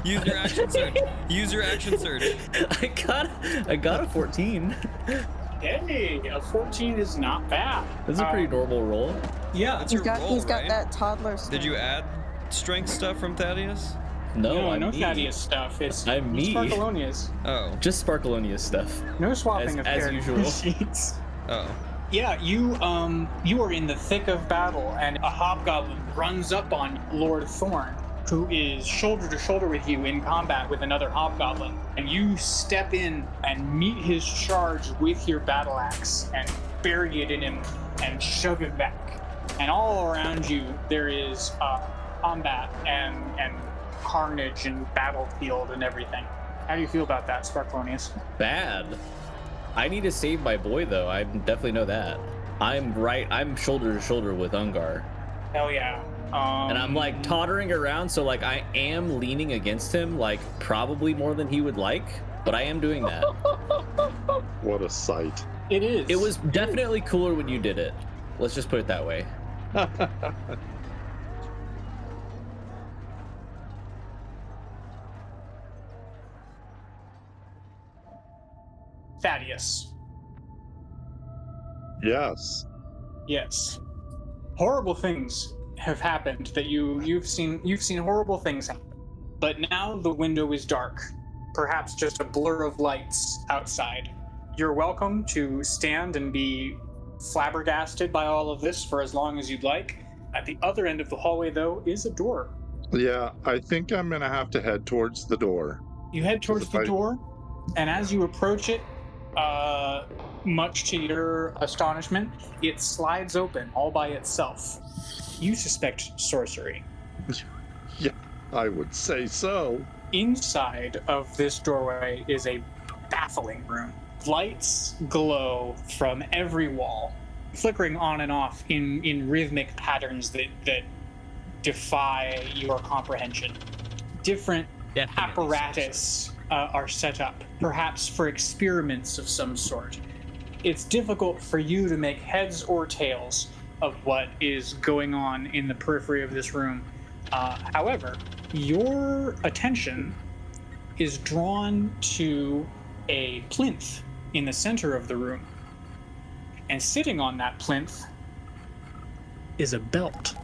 Use your action surge. Use your action surge. I got a 14. Hey, a 14 is not bad. That's a pretty normal roll. Yeah, That's He's your got roll, he's got right? that toddler stuff. Did you add strength stuff from Thaddeus? No, no I'm me. Thaddeus stuff. It's I'm me. Sparkleoneous. Oh. Just Sparkleoneous stuff. No swapping of As character usual. sheets. Oh. Yeah, you are in the thick of battle, and a hobgoblin runs up on Lord Thorn, who is shoulder to shoulder with you in combat with another hobgoblin, and you step in and meet his charge with your battle axe and bury it in him and shove it back. And all around you there is combat and carnage and battlefield and everything. How do you feel about that, Sparkleoneous? Bad. I need to save my boy, though. I definitely know that. I'm shoulder to shoulder with Ungar. Hell yeah. And I'm like tottering around, so like I am leaning against him, like probably more than he would like, but I am doing that. What a sight. It is. It was definitely cooler when you did it. Let's just put it that way. Thaddeus. Yes. Yes. Horrible things have happened that you've seen horrible things happen. But now the window is dark. Perhaps just a blur of lights outside. You're welcome to stand and be flabbergasted by all of this for as long as you'd like. At the other end of the hallway, though, is a door. Yeah, I think I'm gonna have to head towards the door. You head towards the door, and as you approach it, much to your astonishment, it slides open all by itself. You suspect sorcery. Yeah, I would say so. Inside of this doorway is a baffling room. Lights glow from every wall, flickering on and off in rhythmic patterns that defy your comprehension. Different apparatus are set up, perhaps for experiments of some sort. It's difficult for you to make heads or tails of what is going on in the periphery of this room. However, your attention is drawn to a plinth in the center of the room. And sitting on that plinth is a belt.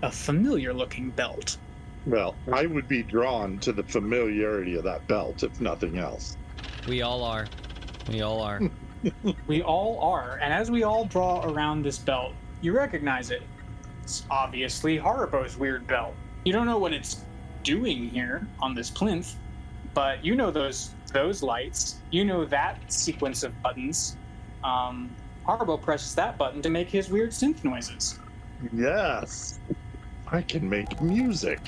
A familiar looking belt. Well, I would be drawn to the familiarity of that belt, if nothing else. We all are. We all are. We all are, and as we all draw around this belt, you recognize it. It's obviously Haribo's weird belt. You don't know what it's doing here on this plinth, but you know those lights. You know that sequence of buttons. Haribo presses that button to make his weird synth noises. Yes. I can make music.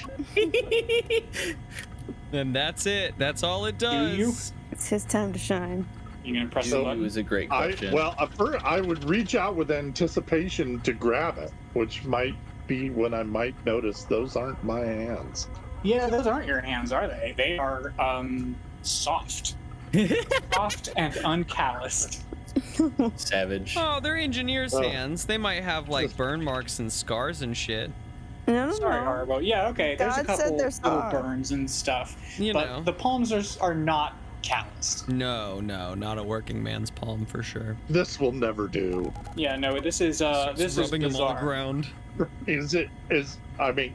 And that's it. That's all it does. you? It's his time to shine. You gonna press So- the It button? was a great question. First, I would reach out with anticipation to grab it, which might be when I might notice those aren't my hands. Yeah, those aren't your hands, are they? They are soft. Soft and uncalloused. Savage. Oh, they're engineers' Oh. hands. They might have like burn marks and scars and shit. No, Sorry, Haribo. Yeah, okay. There's a God said couple there's little not. burns and stuff, You but know. the palms are not calloused. No, not a working man's palm for sure. This will never do. Yeah, no. This is Just rubbing him on the bizarre. ground.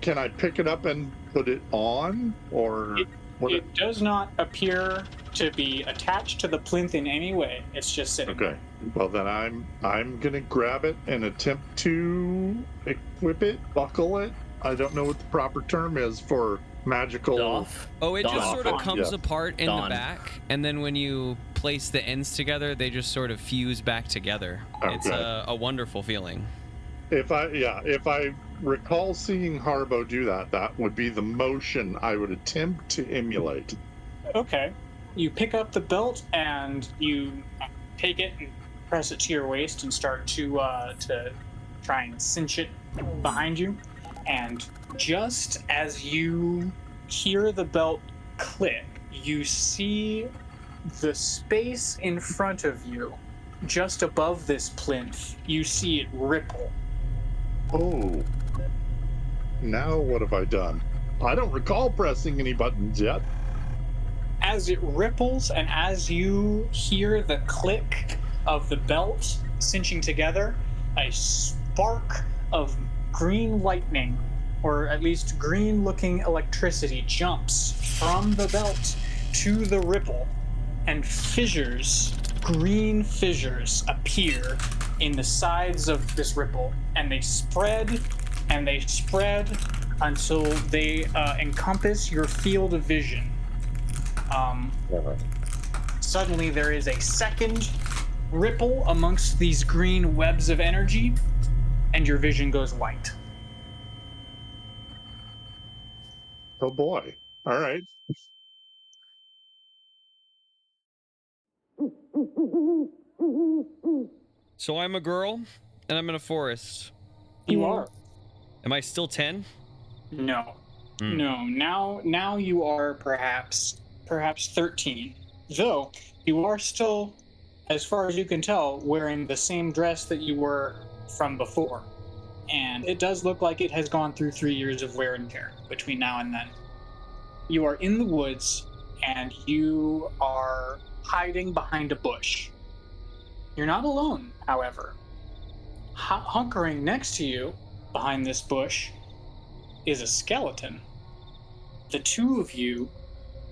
Can I pick it up and put it on? Or what? It does not appear to be attached to the plinth in any way. It's just sitting. Okay. Well, then I'm gonna grab it and attempt to equip it, buckle it. I don't know what the proper term is for magical. Doff. Oh, it just Don. sort of Don, comes yeah. apart in the Don. back, and then when you place the ends together, they just sort of fuse back together. It's Okay. a wonderful feeling. If I recall seeing Haribo do that, that would be the motion I would attempt to emulate. Okay. You pick up the belt and you take it and press it to your waist and start to try and cinch it behind you. And just as you hear the belt click, you see the space in front of you, just above this plinth. You see it ripple. Oh. Now what have I done? I don't recall pressing any buttons yet. As it ripples and as you hear the click of the belt cinching together, a spark of green lightning, or at least green looking electricity, jumps from the belt to the ripple, and green fissures appear in the sides of this ripple, and they spread until they encompass your field of vision. Suddenly there is a second ripple amongst these green webs of energy, and your vision goes white. Oh boy. All right. So I'm a girl, and I'm in a forest. You Yeah. are. Am I still 10? No. Hmm. No. Now you are perhaps 13. Though you are still, as far as you can tell, wearing the same dress that you were from before. And it does look like it has gone through 3 years of wear and tear between now and then. You are in the woods, and you are hiding behind a bush. You're not alone, however. Hunkering next to you, behind this bush, is a skeleton. The two of you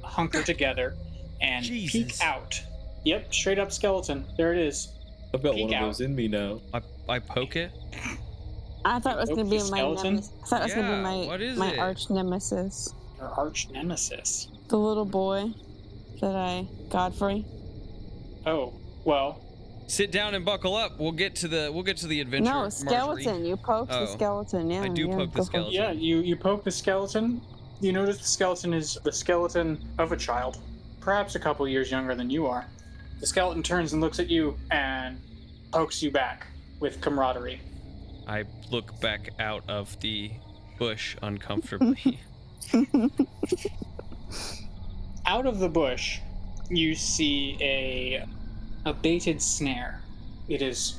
hunker together and Jesus. peek out. Yep, straight up skeleton. There it is. I've got Peek one of out. those in me now. I poke it. I thought it was Oh, gonna be the my skeleton? nemesis. I thought it was Yeah, gonna be what is my it? arch nemesis, Your arch nemesis. the little boy that Godfrey. Oh, well, Sit down and buckle up. We'll get to the adventure. No, Margery. skeleton. You poked Oh. the skeleton. Yeah, I do yeah, poke the go for it. skeleton. yeah, you poke the skeleton. You notice the skeleton is the skeleton of a child, perhaps a couple years younger than you are. The skeleton turns and looks at you and pokes you back with camaraderie. I look back out of the bush uncomfortably. Out of the bush, you see a baited snare. It is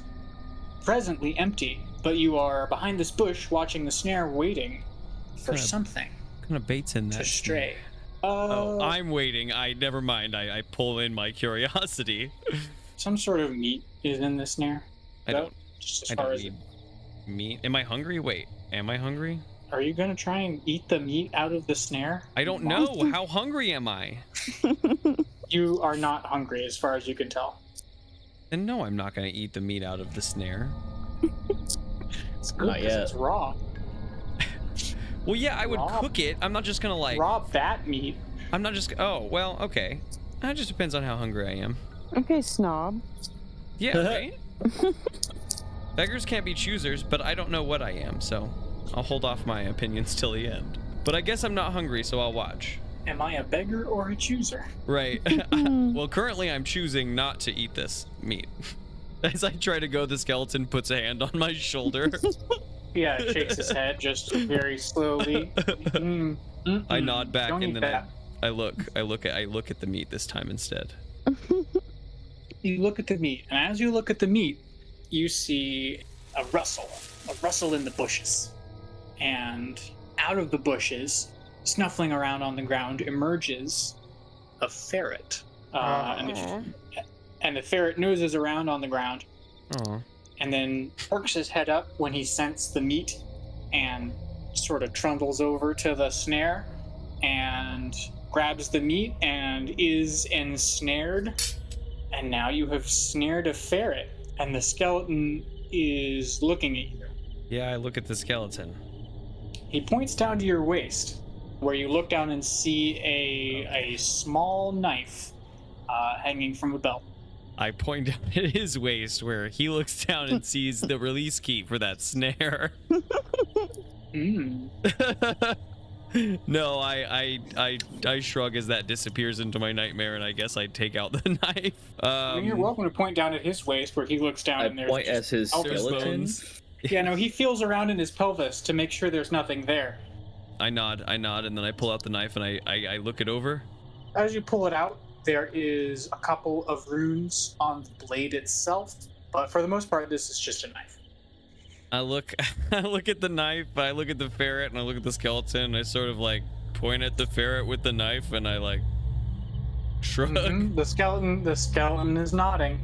presently empty, but you are behind this bush watching the snare, waiting for Kind of something What kind of bait's in that? to stray. Oh, I'm waiting. Never mind. I pull in my curiosity. Some sort of meat is in the snare. I don't. Just as I far don't as need meat. Am I hungry? Wait. Am I hungry? Are you gonna try and eat the meat out of the snare? I don't know. How hungry am I? You are not hungry, as far as you can tell. And no, I'm not gonna eat the meat out of the snare. It's good Not 'cause yet. it's raw. Well, yeah, I would Raw- cook it. I'm not just gonna like. Raw bat meat. I'm not just. Oh, well, okay. It just depends on how hungry I am. Okay, snob. Yeah, right? Beggars can't be choosers, but I don't know what I am, so I'll hold off my opinions till the end. But I guess I'm not hungry, so I'll watch. Am I a beggar or a chooser? Right. Well, currently I'm choosing not to eat this meat. As I try to go, the skeleton puts a hand on my shoulder. Yeah, shakes his head just very slowly. I nod back Don't and eat then that. I look at the meat this time instead. you look at the meat, and as you look at the meat, you see a rustle in the bushes. And out of the bushes, snuffling around on the ground, emerges a ferret. And the ferret noses around on the ground, and then perks his head up when he scents the meat and sort of trundles over to the snare and grabs the meat and is ensnared. And now you have snared a ferret, and the skeleton is looking at you. Yeah, I look at the skeleton. He points down to your waist, where you look down and see a small knife hanging from a belt. I point down at his waist, where he looks down and sees the release key for that snare. No, I shrug as that disappears into my nightmare, and I guess I take out the knife. I mean, you're welcome to point down at his waist, where he looks down and there's point as his skeleton. Yeah, no, he feels around in his pelvis to make sure there's nothing there. I nod, and then I pull out the knife and I look it over. As you pull it out, there is a couple of runes on the blade itself, but for the most part, this is just a knife. I look at the knife, I look at the ferret, and I look at the skeleton, and I sort of like point at the ferret with the knife, and I like shrug. Mm-hmm. The skeleton is nodding.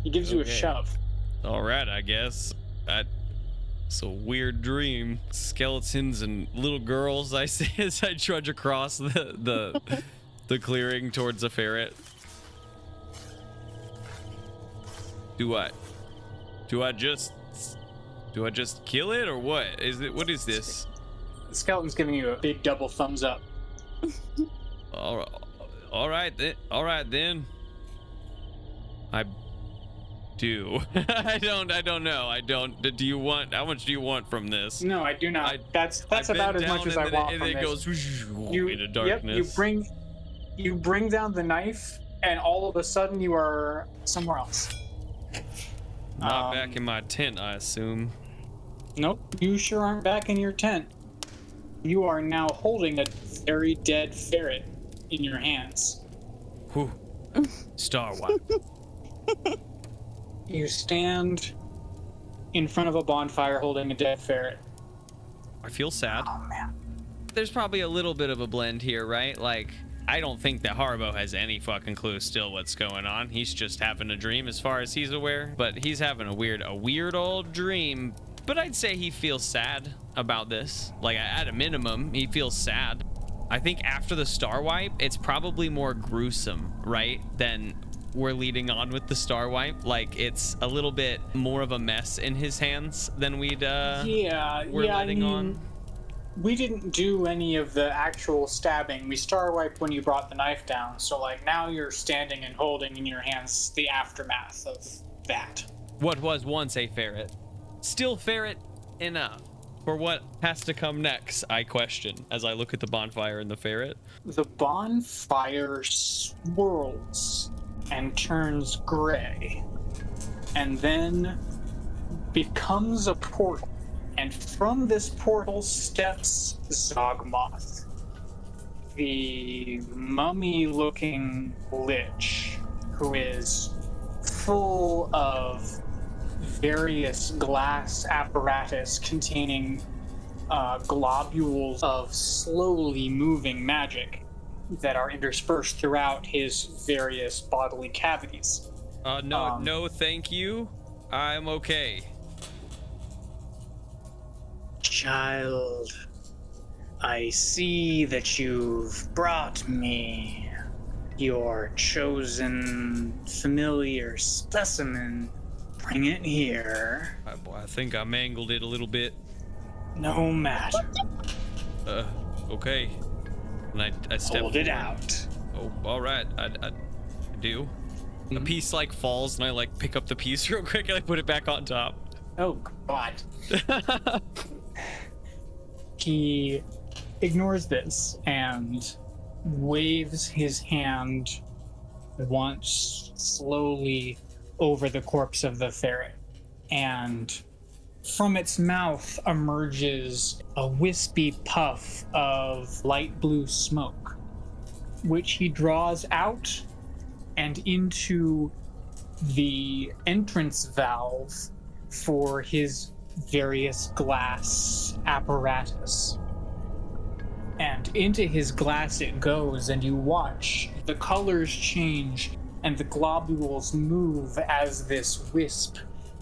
He gives you a shove. All right, I guess. It's a weird dream. Skeletons and little girls, I say as I trudge across the clearing towards the ferret. Do I just kill it, or what? What is this? The skeleton's giving you a big double thumbs up. All right then. I do. I don't know. Do you want? How much do you want from this? No, I do not. That's about as much as I want from this. And it goes into darkness. Yep, you bring down the knife, and all of a sudden you are somewhere else. Not back in my tent, I assume. Nope, you sure aren't back in your tent. You are now holding a very dead ferret in your hands. Whew. Star wipe. You stand in front of a bonfire holding a dead ferret. I feel sad. Oh, man. There's probably a little bit of a blend here, right? Like, I don't think that Haribo has any fucking clue still what's going on. He's just having a dream as far as he's aware. But he's having a weird old dream. But I'd say he feels sad about this. Like, at a minimum, he feels sad. I think after the star wipe, it's probably more gruesome, right? Than we're leading on with the star wipe. Like, it's a little bit more of a mess in his hands than we're letting on. We didn't do any of the actual stabbing. We star wiped when you brought the knife down. So, like, now you're standing and holding in your hands the aftermath of that. What was once a ferret. Still ferret enough for what has to come next, I question, as I look at the bonfire and the ferret. The bonfire swirls and turns gray, and then becomes a portal. And from this portal steps Zogmoth, the mummy-looking lich, who is full of various glass apparatus containing globules of slowly moving magic that are interspersed throughout his various bodily cavities. No, thank you. I'm okay. Child, I see that you've brought me your chosen familiar specimen. Bring it here. I think I mangled it a little bit. No matter. Okay. And I step Hold it out. Oh, all right. I do. The piece like falls, and I like pick up the piece real quick and I put it back on top. Oh, God. He ignores this and waves his hand once slowly over the corpse of the ferret. And from its mouth emerges a wispy puff of light blue smoke, which he draws out and into the entrance valve for his various glass apparatus. And into his glass it goes, and you watch the colors change and the globules move as this wisp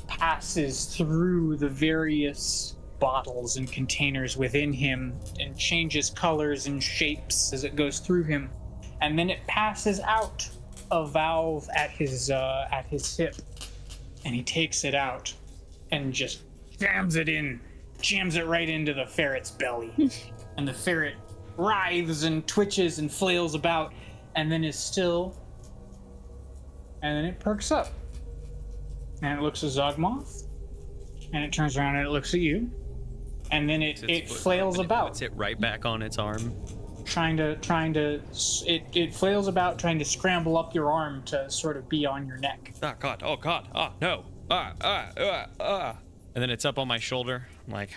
passes through the various bottles and containers within him and changes colors and shapes as it goes through him. And then it passes out a valve at his hip, and he takes it out and just jams it right into the ferret's belly. And the ferret writhes and twitches and flails about, and then is still, and then it perks up. And it looks at Zogmoth, and it turns around and it looks at you, and then it flails about. Puts it right back on its arm. It flails about trying to scramble up your arm to sort of be on your neck. Oh God, no. And then it's up on my shoulder. I'm like,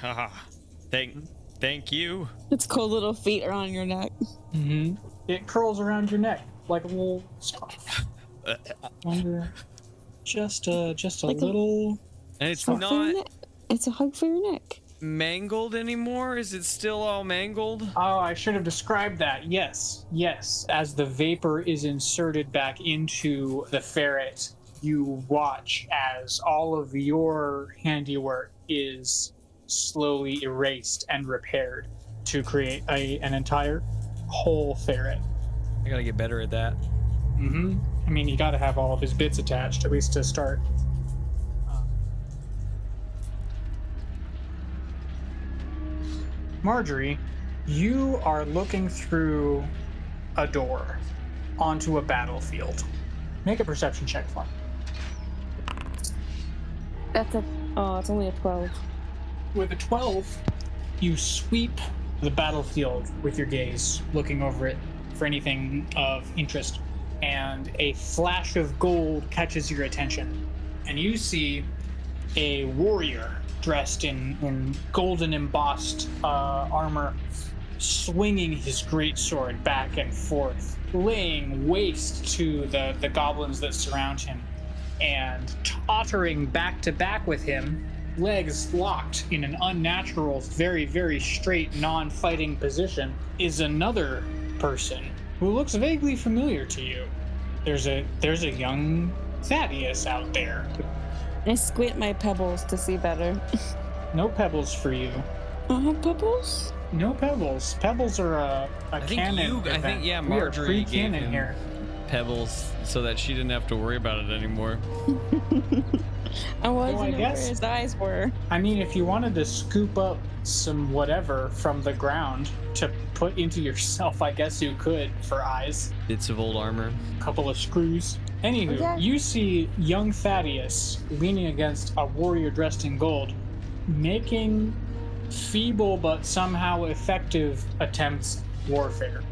thank you. Its cold little feet are on your neck. Mm-hmm. It curls around your neck like a little scarf. Just a Like little. And it's hug for your not neck. It's a hug for your neck. mangled anymore? Is it still all mangled? Oh, I should have described that. Yes. As the vapor is inserted back into the ferret, you watch as all of your handiwork is slowly erased and repaired to create an entire whole ferret. I gotta get better at that. Mm-hmm. I mean, you gotta have all of his bits attached, at least to start. Margery, you are looking through a door onto a battlefield. Make a perception check for me. It's only a 12. With a 12, you sweep the battlefield with your gaze, looking over it for anything of interest, and a flash of gold catches your attention. And you see a warrior dressed in golden embossed armor, swinging his greatsword back and forth, laying waste to the goblins that surround him, and tottering back to back with him, legs locked in an unnatural, very, very straight, non-fighting position, is another person who looks vaguely familiar to you. There's a young Thaddeus out there. I squint my pebbles to see better. No pebbles for you. Pebbles? No pebbles. Pebbles are a canon event. Yeah, We are Margery gave pre-canon him here. pebbles so that she didn't have to worry about it anymore. I wasn't I where guess- his eyes were. I mean, if you wanted to scoop up some whatever from the ground to put into yourself, I guess you could for eyes. Bits of old armor. A couple of screws. Anywho, Yeah. you see young Thaddeus leaning against a warrior dressed in gold, making feeble but somehow effective attempts at warfare.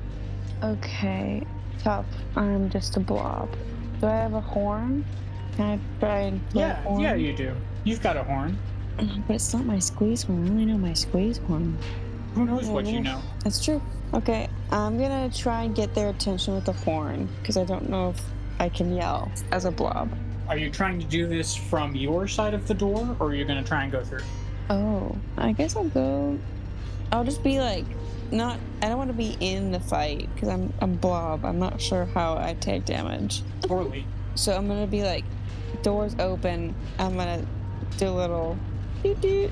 Okay, tough. I'm just a blob. Do I have a horn? Can I try and play a horn? Yeah, you do. You've got a horn. But it's not my squeeze horn. I only know my squeeze horn. Who knows what you know? That's true. Okay, I'm gonna try and get their attention with the horn, because I don't know if I can yell as a blob. Are you trying to do this from your side of the door, or are you going to try and go through? Oh, I guess I'll just be like, I don't want to be in the fight, because I'm blob. I'm not sure how I take damage. Poorly. So I'm gonna be like, doors open, I'm gonna do a little through the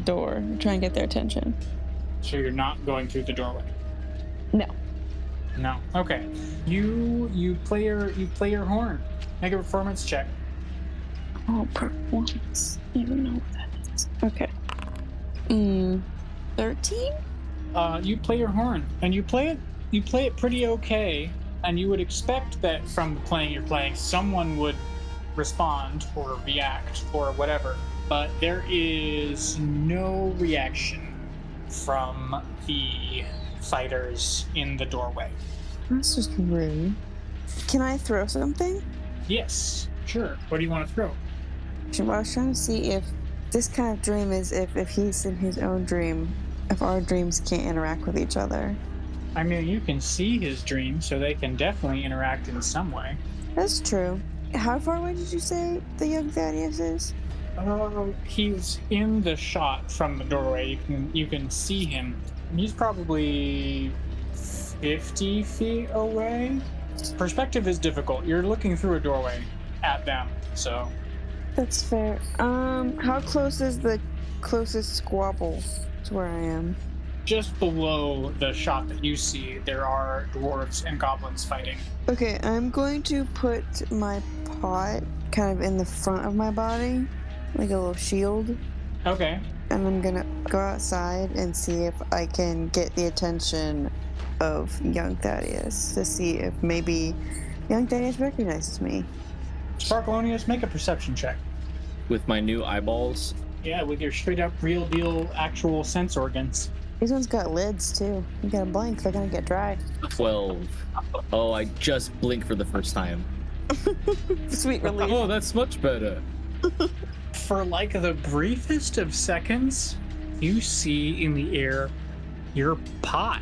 door, try and get their attention. So you're not going through the doorway. No. Okay. You play your horn. Make a performance check. Oh, performance. I don't even know what that is. Okay. 13? You play your horn, and you play it pretty okay, and you would expect that from the playing you're playing, someone would respond or react or whatever, but there is no reaction from the fighters in the doorway. That's just rude. Can I throw something? Yes, sure. What do you want to throw? I was trying to see if this kind of dream is if he's in his own dream, if our dreams can't interact with each other. I mean, you can see his dream, so they can definitely interact in some way. That's true. How far away did you say the young Thaddeus is? He's in the shot from the doorway. You can see him. He's probably 50 feet away. Perspective is difficult. You're looking through a doorway at them, so. That's fair. How close is the closest squabble to where I am? Just below the shot that you see, there are dwarves and goblins fighting. Okay, I'm going to put my pot kind of in the front of my body, like a little shield. Okay. And I'm gonna go outside and see if I can get the attention of young Thaddeus to see if maybe young Thaddeus recognizes me. Sparkleoneous, make a perception check. With my new eyeballs. Yeah, with your straight up real deal actual sense organs. These ones got lids too. You gotta blink, they're gonna get dry. 12. Oh, I just blinked for the first time. Sweet relief. Oh, that's much better. For like the briefest of seconds, you see in the air your pot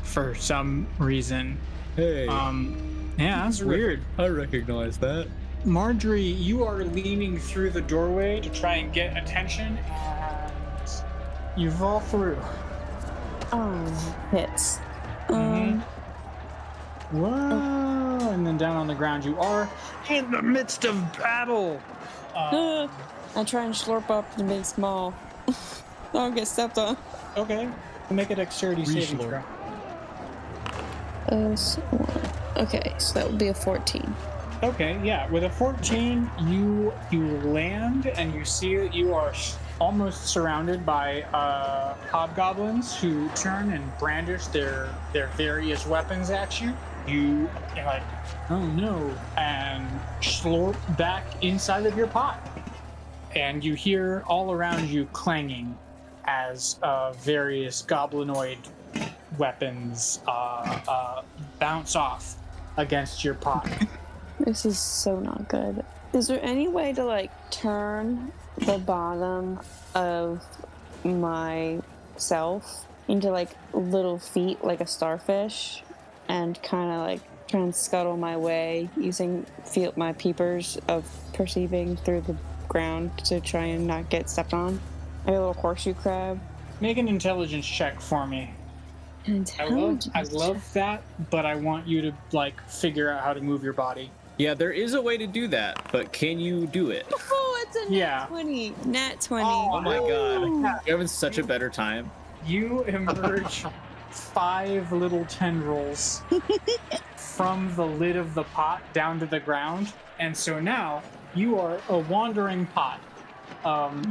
for some reason. Hey. Yeah, that's weird. I recognize that. Margery, you are leaning through the doorway to try and get attention, and you fall through. Oh, hits. Whoa! And then down on the ground, you are in the midst of battle. I try and slurp up and make small. I don't get stepped on. Okay, make a dexterity saving throw. Okay, so that would be a 14. Okay, yeah. With a 14, you land and you see that you are almost surrounded by hobgoblins who turn and brandish their various weapons at you. You are like, oh no, and slurp back inside of your pot. And you hear all around you clanging as various goblinoid weapons bounce off against your pot. This is so not good. Is there any way to like turn the bottom of myself into like little feet like a starfish and kind of like try and scuttle my way using my peepers of perceiving through the ground to try and not get stepped on? Like a little horseshoe crab. Make an intelligence check for me. I love that, but I want you to like figure out how to move your body. Yeah, there is a way to do that, but can you do it? Oh, it's a nat 20. Nat 20. Oh my god. You're having such a better time. You emerge 5 little tendrils from the lid of the pot down to the ground, and so now you are a wandering pot,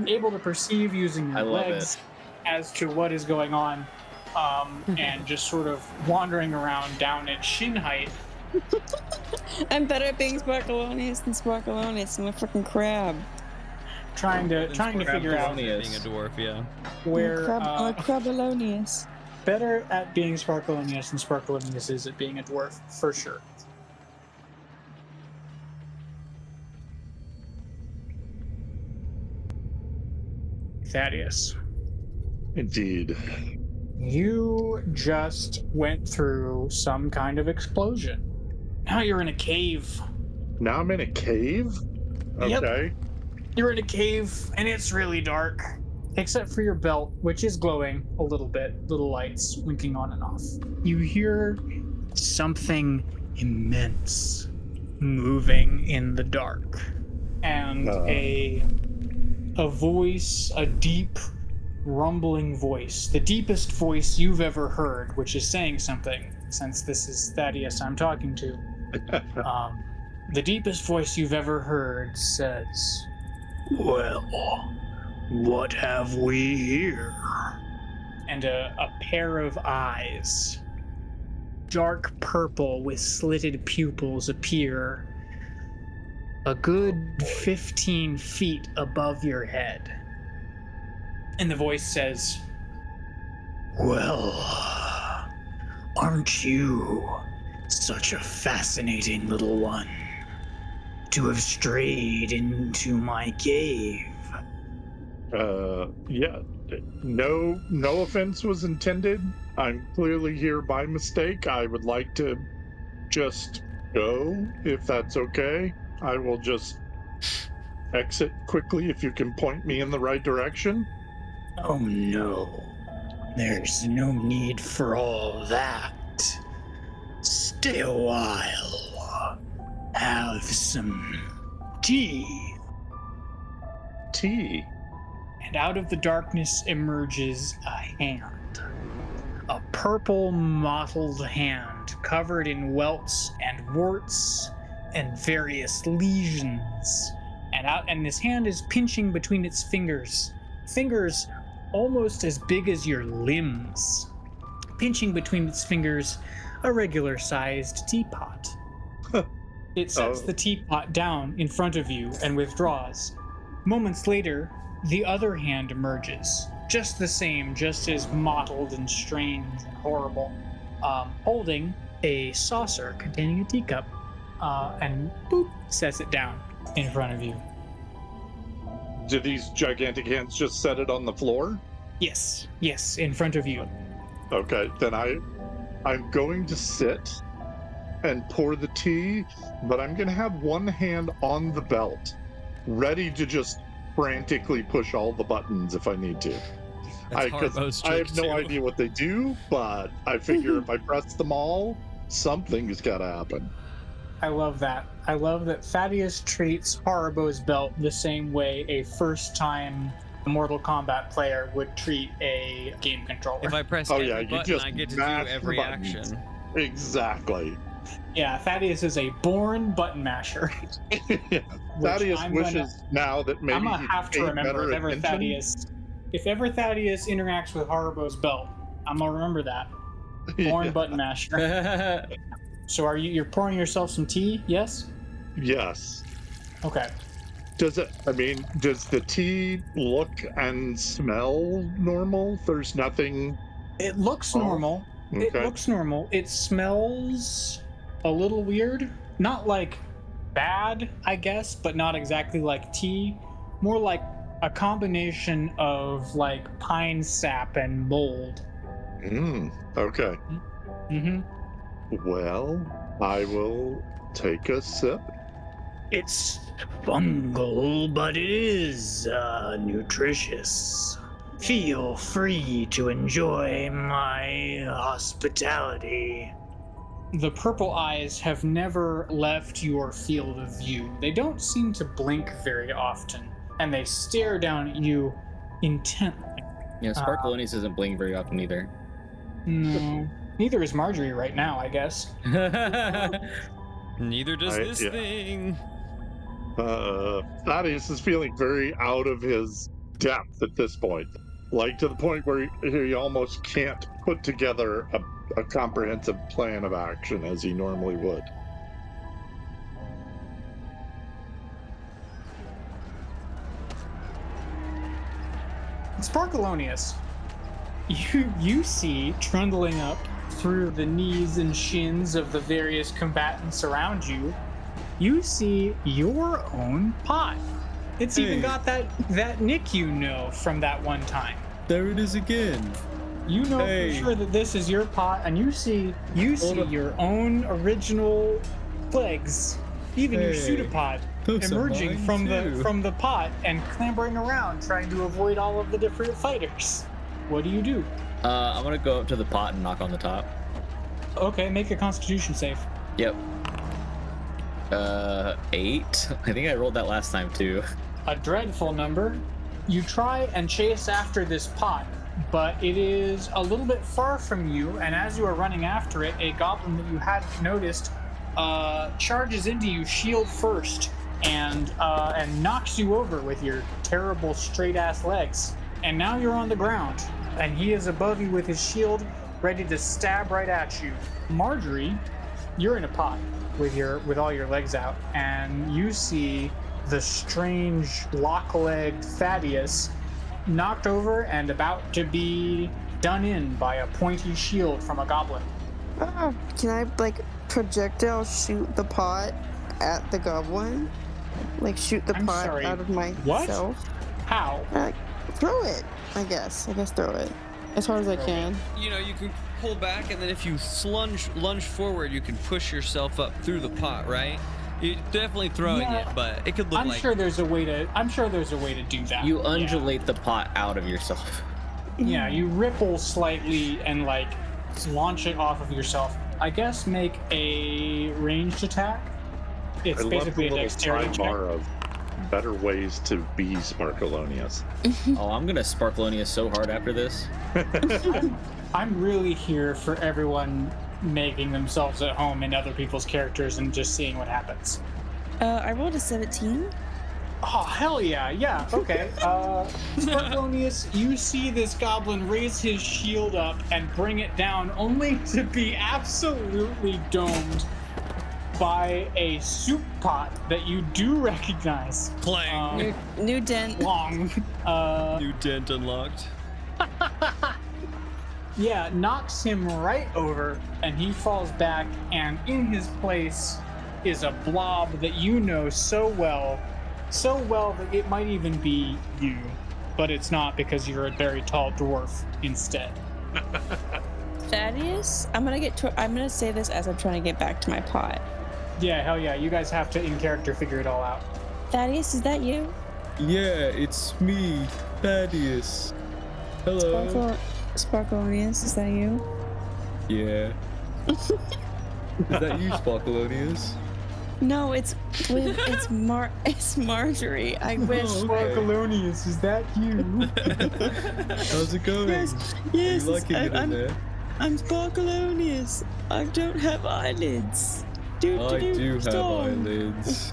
able to perceive using your legs as to what is going on, and just sort of wandering around down at shin height. I'm better at being Sparkleoneous than Sparkleoneous. I'm a freaking crab. Trying to figure out being a dwarf, yeah. where I'm a Crabalonious. better at being Sparkleoneous than Sparkleoneous is at being a dwarf, for sure. Thaddeus. Indeed. You just went through some kind of explosion. Now you're in a cave. Now I'm in a cave? Yep. Okay. You're in a cave, and it's really dark. Except for your belt, which is glowing a little bit, little lights winking on and off. You hear something immense moving in the dark. And a voice, a deep, rumbling voice, the deepest voice you've ever heard, which is saying something, since this is Thaddeus I'm talking to. The deepest voice you've ever heard says, "Well, what have we here?" And a pair of eyes, dark purple with slitted pupils, appear a good 15 feet above your head. And the voice says, "Well, aren't you such a fascinating little one to have strayed into my cave?" Yeah. No offense was intended. I'm clearly here by mistake. I would like to just go, if that's okay. I will just exit quickly if you can point me in the right direction. Oh no, there's no need for all that. Stay a while. Have some tea. Tea. And out of the darkness emerges a hand. A purple mottled hand covered in welts and warts and various lesions. And this hand is pinching between its fingers. Fingers almost as big as your limbs. Pinching between its fingers a regular sized teapot. It sets the teapot down in front of you and withdraws. Moments later, the other hand emerges, just the same, just as mottled and strange and horrible, holding a saucer containing a teacup, and boop, sets it down in front of you. Do these gigantic hands just set it on the floor? Yes, in front of you. Okay, then I'm going to sit and pour the tea, but I'm going to have one hand on the belt, ready to just frantically push all the buttons if I need to. Harbo's I have trick, no too. idea what they do, but I figure if I press them all, something's got to happen. I love that. I love that Thaddeus treats Haribo's belt the same way a first-time Mortal Kombat player would treat a game controller. If I press Oh, every yeah, you button, just I get to do mash the every buttons. action. Exactly. Yeah, Thaddeus is a born button masher. Thaddeus wishes now that maybe I'm gonna he'd have to pay remember better if ever Thaddeus interacts with Haribo's belt, I'm gonna remember that. Born Yeah. button masher. So you're pouring yourself some tea? Yes? Yes. Okay. Does the tea look and smell normal? There's nothing. It looks normal. It Okay. looks normal. It smells a little weird. Not like bad, I guess, but not exactly like tea. More like a combination of like pine sap and mold. Okay. Mm-hmm. Well, I will take a sip. It's fungal, but it is nutritious. Feel free to enjoy my hospitality. The purple eyes have never left your field of view. They don't seem to blink very often, and they stare down at you intently. Yeah, Sparkleoneous isn't blinking very often either. No. Neither is Margery right now, I guess. Neither does this yeah. thing. Thaddeus is feeling very out of his depth at this point. Like to the point where he almost can't put together a comprehensive plan of action as he normally would. Sparkleoneous, you see trundling up through the knees and shins of the various combatants around you, you see your own pot. It's even got that nick you know from that one time. There it is again. You know for sure that this is your pot, and you see your own original legs, even your pseudopod, Those are emerging mine from the pot and clambering around, trying to avoid all of the different fighters. What do you do? I'm gonna go up to the pot and knock on the top. Okay, make a Constitution save. Yep. 8. I think I rolled that last time too. A dreadful number. You try and chase after this pot, but it is a little bit far from you, and as you are running after it, a goblin that you hadn't noticed charges into you shield first and knocks you over with your terrible straight-ass legs. And now you're on the ground, and he is above you with his shield, ready to stab right at you. Margery, you're in a pot with all your legs out, and you see the strange lock-legged Thaddeus knocked over and about to be done in by a pointy shield from a goblin. Can I, projectile shoot the pot at the goblin? Shoot the I'm pot sorry, out of what? myself? How? Throw it, I guess. Throw it. As far as I Okay. can. You know, you can pull back, and then if you lunge forward, you can push yourself up through the pot, right? You're definitely throwing Yeah. it, but it could look I'm like sure there's a way to do that. You Yeah. undulate the pot out of yourself. Yeah, you ripple slightly and like launch it off of yourself. I guess make a ranged attack. It's I love basically the a little dexterity check. sidebar of better ways to be Sparkleoneous. Oh, I'm gonna Sparkleoneous so hard after this. I'm really here for everyone making themselves at home in other people's characters and just seeing what happens. I rolled a 17. Oh, hell yeah, yeah, okay. Sparkleoneous, you see this goblin raise his shield up and bring it down only to be absolutely domed by a soup pot that you do recognize. clang. New dent. Long. New dent unlocked. Yeah, knocks him right over, and he falls back, and in his place is a blob that you know so well that it might even be you, but it's not because you're a very tall dwarf instead. Thaddeus? I'm gonna say this as I'm trying to get back to my pot. Yeah, hell yeah, you guys have to in character figure it all out. Thaddeus, is that you? Yeah, it's me, Thaddeus. Hello. Sparkleoneous, is that you? Yeah. Is that you, Sparkleoneous? No, it's Margery. I wish. Oh, okay. Sparkleoneous, is that you? How's it going? Yes, Are you liking it in there? I'm Sparkleoneous. I don't have eyelids. I do have stop. eyelids.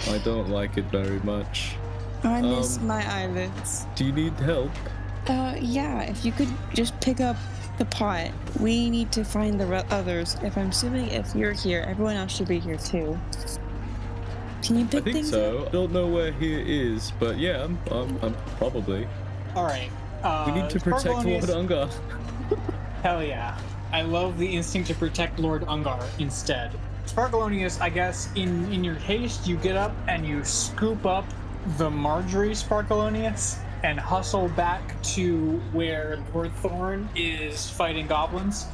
I don't like it very much. I miss my eyelids. Do you need help? Yeah, if you could just pick up the pot. We need to find the others. I'm assuming if you're here, everyone else should be here too. Can you I pick think things so. up? I don't know where here is, but yeah, I'm probably. All right. We need to protect Lord Sparkleoneous- Ungar. Hell yeah. I love the instinct to protect Lord Ungar instead. Sparkleoneous, I guess, in your haste, you get up and you scoop up the Margery Sparkleoneous and hustle back to where Lord Thorn is fighting goblins.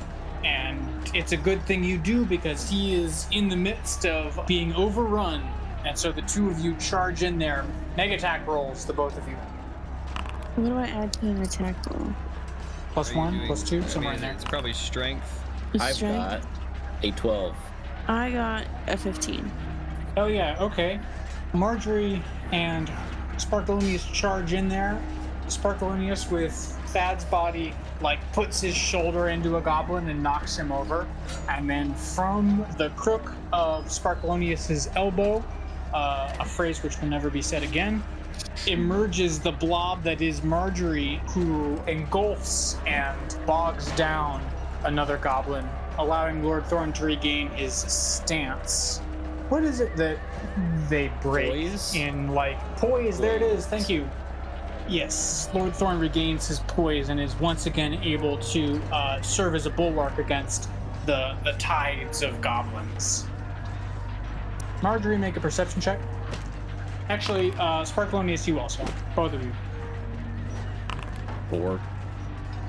And it's a good thing you do because he is in the midst of being overrun. And so the two of you charge in there. Mega attack rolls, the both of you. What do I add to an attack roll? Plus Are you one, doing- plus two, I somewhere mean, in there. It's probably strength. I've Strength? got a 12. I got a 15. Oh yeah, okay. Margery and Sparkleoneous charge in there. Sparkleoneous with Thad's body puts his shoulder into a goblin and knocks him over. And then from the crook of Sparkleonious's elbow, a phrase which will never be said again, emerges the blob that is Margery, who engulfs and bogs down another goblin, allowing Lord Thorn to regain his stance. What is it that they break Poise? in poise? There it is. Thank you. Yes, Lord Thorn regains his poise and is once again able to serve as a bulwark against the tides of goblins. Margery, make a perception check. Actually, Sparkleoneous, you also. Both of you. 4.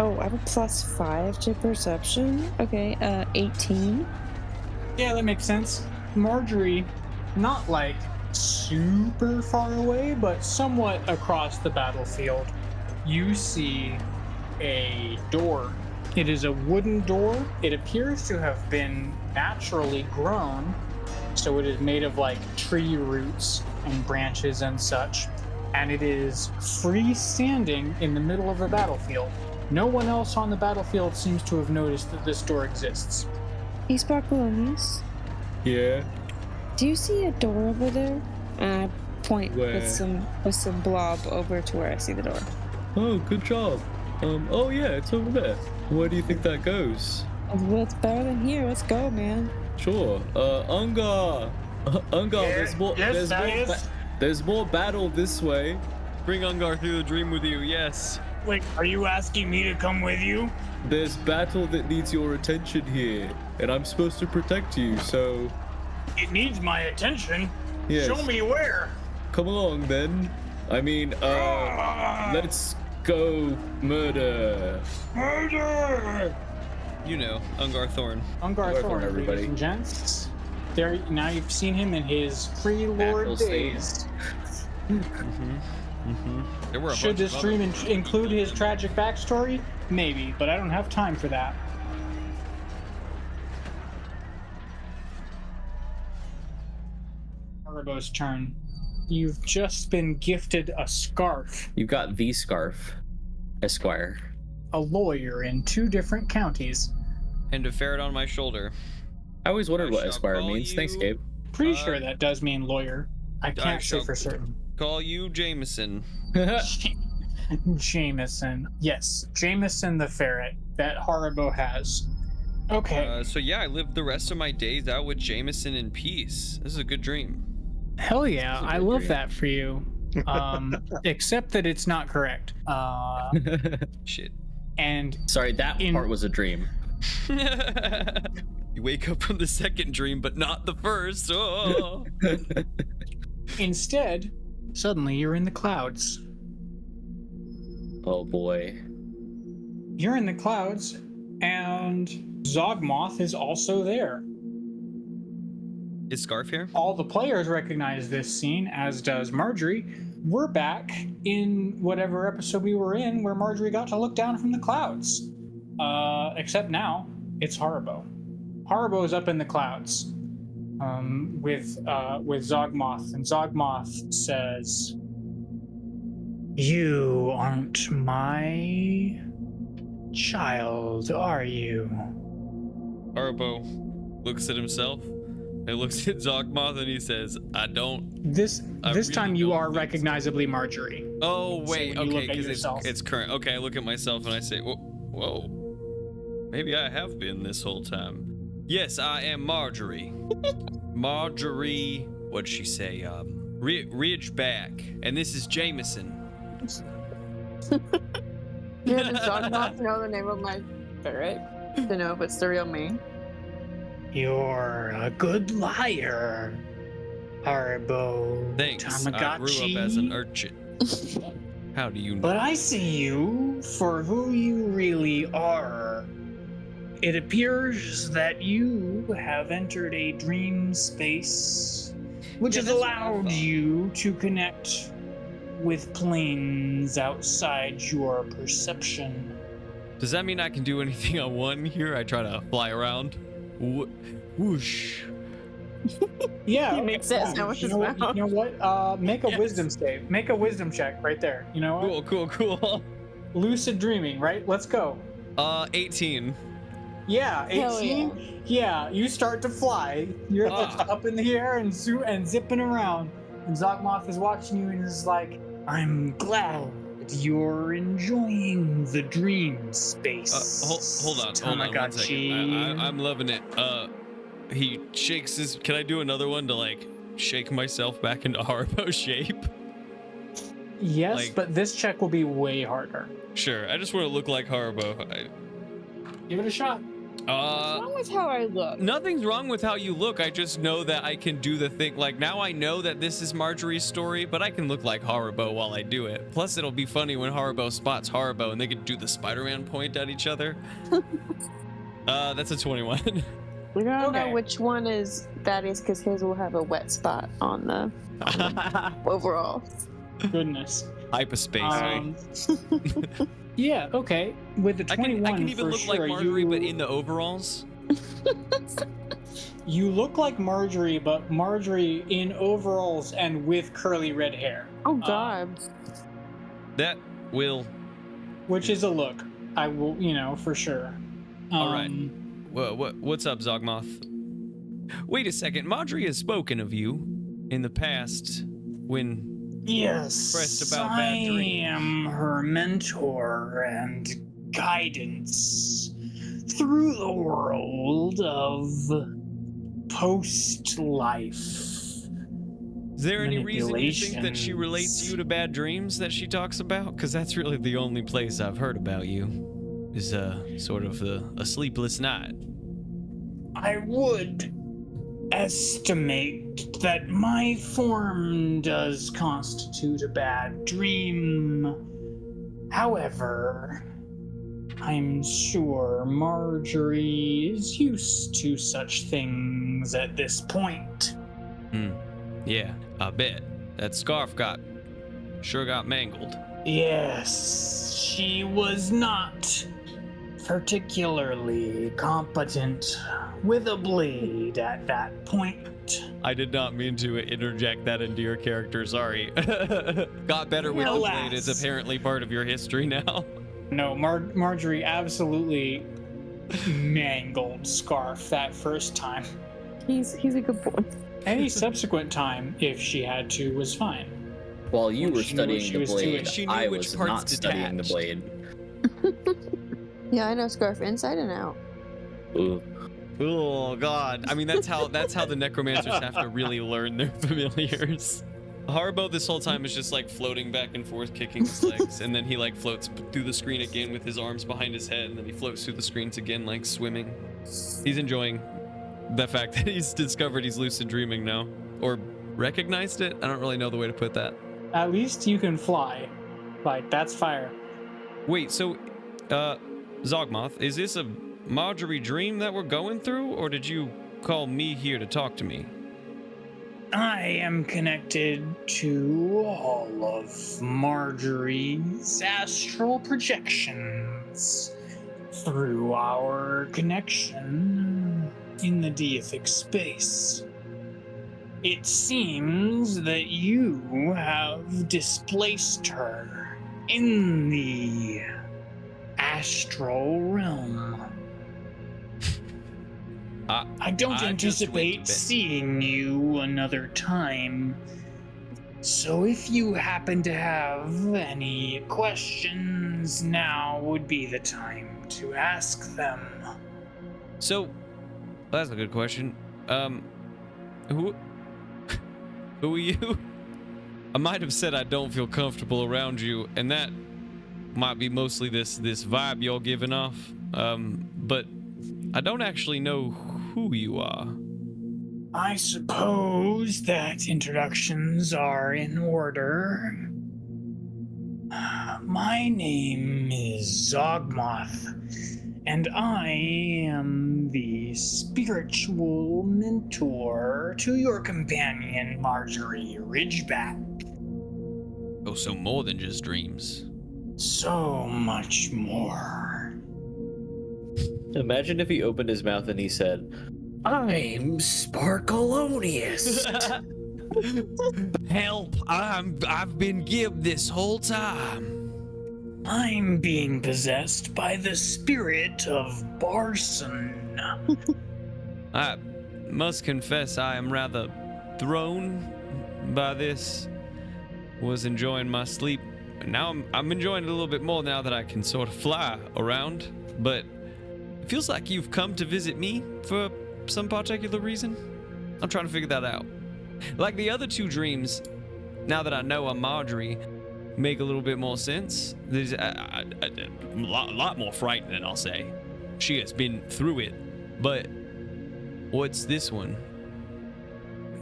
Oh, I have a +5 to perception. Okay, 18. Yeah, that makes sense. Margery, not super far away, but somewhat across the battlefield, you see a door. It is a wooden door. It appears to have been naturally grown, so it is made of tree roots and branches and such, and it is freestanding in the middle of the battlefield. No one else on the battlefield seems to have noticed that this door exists. Hey, Sparkleoneous, Yeah. do you see a door over there? And I point Where? with some blob over to where I see the door. Oh, good job. Oh yeah, it's over there. Where do you think that goes? Well, it's better than here. Let's go, man. Sure. Ungar. Ungar, there's more battle this way. Bring Ungar through the dream with you, yes. Wait, are you asking me to come with you? There's battle that needs your attention here, and I'm supposed to protect you, so It needs my attention. yes. Show me where. Come along then. I mean, let's Go murder. Murder! You know, Ungar Thorn. Ungar Thorn, everybody. ladies and gents. There, now you've seen him in his pre-lord Natural days. There were a Should bunch of this stream other- include his tragic backstory? Maybe, but I don't have time for that. Haribo's turn. You've just been gifted a scarf. You've got the scarf, Esquire. A lawyer in 2 different counties. and a ferret on my shoulder. I always wondered I what shall Esquire call means. Thanks, you- Gabe. Pretty sure that does mean lawyer. I I can't say shall- for certain. Call you Jameson. Jameson. Yes, Jameson the ferret that Haribo has. Okay. So yeah, I lived the rest of my days out with Jameson in peace. This is a good dream. Hell yeah, That's a I good love dream. that for you. Except that it's not correct. Shit. And Sorry, that In- part was a dream. You wake up from the second dream, but not the first. Oh. instead, suddenly you're in the clouds. Oh boy. You're in the clouds, and Zogmoth is also there. Is Scarf here? All the players recognize this scene, as does Margery. We're back in whatever episode we were in where Margery got to look down from the clouds. Except now, it's Haribo. Haribo is up in the clouds with Zogmoth, and Zogmoth says, "You aren't my child, are you?" Haribo looks at himself and looks at Zogmoth and he says, I don't. This I time really you don't are think so. recognizably Margery. Oh, So wait. when you Okay, look at because yourself- it's current. Okay, I look at myself and I say, whoa. Maybe I have been this whole time. Yes, I am Margery. Margery, what'd she say? Ridgeback. And this is Jameson. Yeah, does Zogmoth know the name of my ferret to know if it's the real me? You're a good liar, Haribo. Thanks. Tamagotchi. I grew up as an urchin. How do you know? But I see you for who you really are. It appears that you have entered a dream space, which Yeah, has that's what I allowed thought. you to connect with planes outside your perception. Does that mean I can do anything I want here? I try to fly around. Whoosh. Yeah, He makes it sound with you his know, mouth. you know what? Make a Yes. wisdom save. Make a wisdom check right there. You know what? Cool. Lucid dreaming, right? Let's go. 18. Yeah, Hell 18. Yeah, you start to fly. You're Ah. up in the air and zipping around. And Zogmoth is watching you and is like, "I'm glad you're enjoying the dream space." Hold on 1 second. I'm loving it. He shakes his. Can I do another one to like shake myself back into Haribo shape? Yes, like- but this check will be way harder. Sure. I just want to look like Haribo. Give it a shot. What's wrong with how I look? Nothing's wrong with how you look. I just know that I can do the thing. Like now I know that this is Margery's story, but I can look like Haribo while I do it. Plus it'll be funny when Haribo spots Haribo and they can do the Spider-Man point at each other. That's a 21. We don't Okay. know which one is Thaddeus because his will have a wet spot on the overall. Goodness. Hyperspace. Yeah, okay. With the I 21, can even for look sure, like Margery, you, but in the overalls. you look like Margery, but Margery in overalls and with curly red hair, Oh God. That will. which is a look. I will, for sure. All right. What's up, Zogmoth? Wait a second. Margery has spoken of you in the past when. Yes, Expressed about I bad dreams. am her mentor and guidance through the world of post-life. Is there any reason you think that she relates you to bad dreams that she talks about? Because that's really the only place I've heard about you. Is sort of a sleepless night. I would estimate that my form does constitute a bad dream, However, I'm sure Margery is used to such things at this point. Yeah, I bet. That scarf sure got mangled. Yes, she was not particularly competent with a blade at that point. I did not mean to interject that into your character, sorry. Got better with the blade is apparently part of your history now. No, Margery absolutely mangled Scarf that first time. He's a good boy. Any subsequent time, if she had to, was fine. While you When were she knew what studying she the was blade, doing. She knew I which was parts not studying the detached. blade. Yeah, I know Scarf inside and out. Ooh. Oh god. I mean that's how the necromancers have to really learn their familiars. Haribo this whole time is just like floating back and forth, kicking his legs, and then he like floats through the screen again with his arms behind his head, and then he floats through the screens again like swimming. He's enjoying the fact that he's discovered he's lucid dreaming now. Or recognized it? I don't really know the way to put that. At least you can fly. Like, that's fire. Wait, so Zogmoth, is this a Margery dream that we're going through, or did you call me here to talk to me? I am connected to all of Margery's astral projections through our connection in the deific space. It seems that you have displaced her in the astral realm. I don't I just went to anticipate bed. seeing you another time. So if you happen to have any questions, now would be the time to ask them. So, that's a good question. Who are you? I might have said I don't feel comfortable around you, and that might be mostly this vibe you're giving off. But I don't actually know who you are. I suppose that introductions are in order. My name is Zogmoth, and I am the spiritual mentor to your companion, Margery Ridgeback. Oh, so more than just dreams. So much more. Imagine if he opened his mouth and he said, I'm Sparkleoneous. Help! I've been gibbed this whole time. I'm being possessed by the spirit of Barson. I must confess I am rather thrown by this. Was enjoying my sleep. Now I'm enjoying it a little bit more now that I can sort of fly around. But it feels like you've come to visit me for some particular reason. I'm trying to figure that out. Like the other two dreams, now that I know I'm Margery, make a little bit more sense. There's a lot more frightening, I'll say. She has been through it. But what's this one?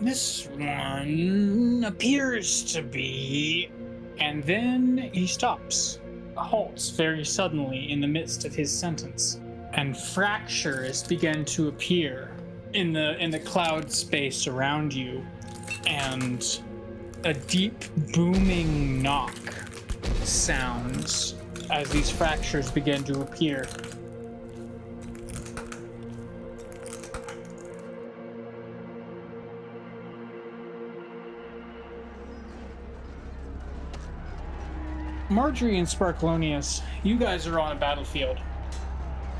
This one appears to be. And then he stops, halts very suddenly in the midst of his sentence, and fractures begin to appear in the cloud space around you, and a deep booming knock sounds as these fractures begin to appear. Margery and Sparkleoneous, you guys are on a battlefield.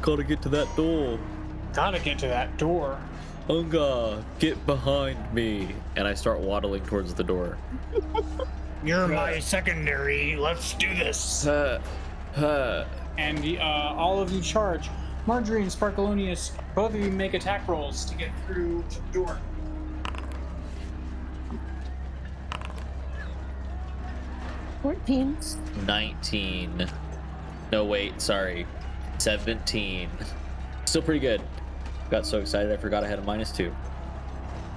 Gotta get to that door. Gotta get to that door. Unga, get behind me. And I start waddling towards the door. You're my secondary. Let's do this. And all of you charge. Margery and Sparkleoneous, both of you make attack rolls to get through to the door. Teams. 19. No, wait, sorry. 17. Still pretty good. Got so excited I forgot I had a -2.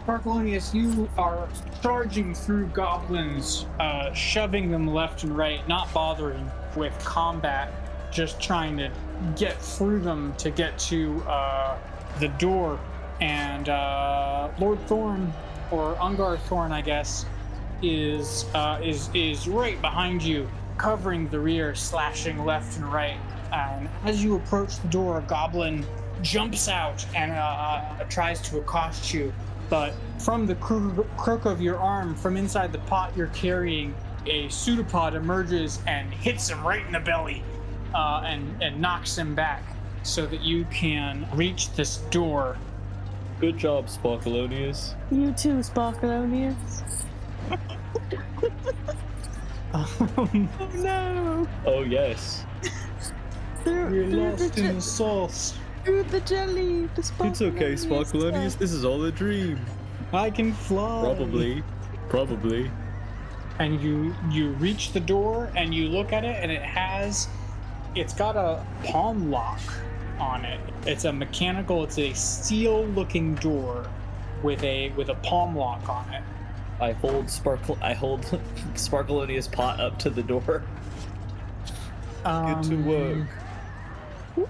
Sparkleoneous, you are charging through goblins, shoving them left and right, not bothering with combat, just trying to get through them to get to the door. And Lord Thorn, or Ungar Thorn, I guess, is right behind you, covering the rear, slashing left and right. And as you approach the door, a goblin jumps out and tries to accost you. But from the crook of your arm, from inside the pot you're carrying, a pseudopod emerges and hits him right in the belly and knocks him back so that you can reach this door. Good job, Sparkleoneous. You too, Sparkleoneous. Oh no! Oh, yes. You're lost in the sauce. Through the jelly, the It's okay, Sparkleoneous. This is all a dream. I can fly. Probably. And you reach the door and you look at it, and it's got a palm lock on it. It's a steel-looking door with a palm lock on it. I hold Sparkleoneous pot up to the door. Get to work.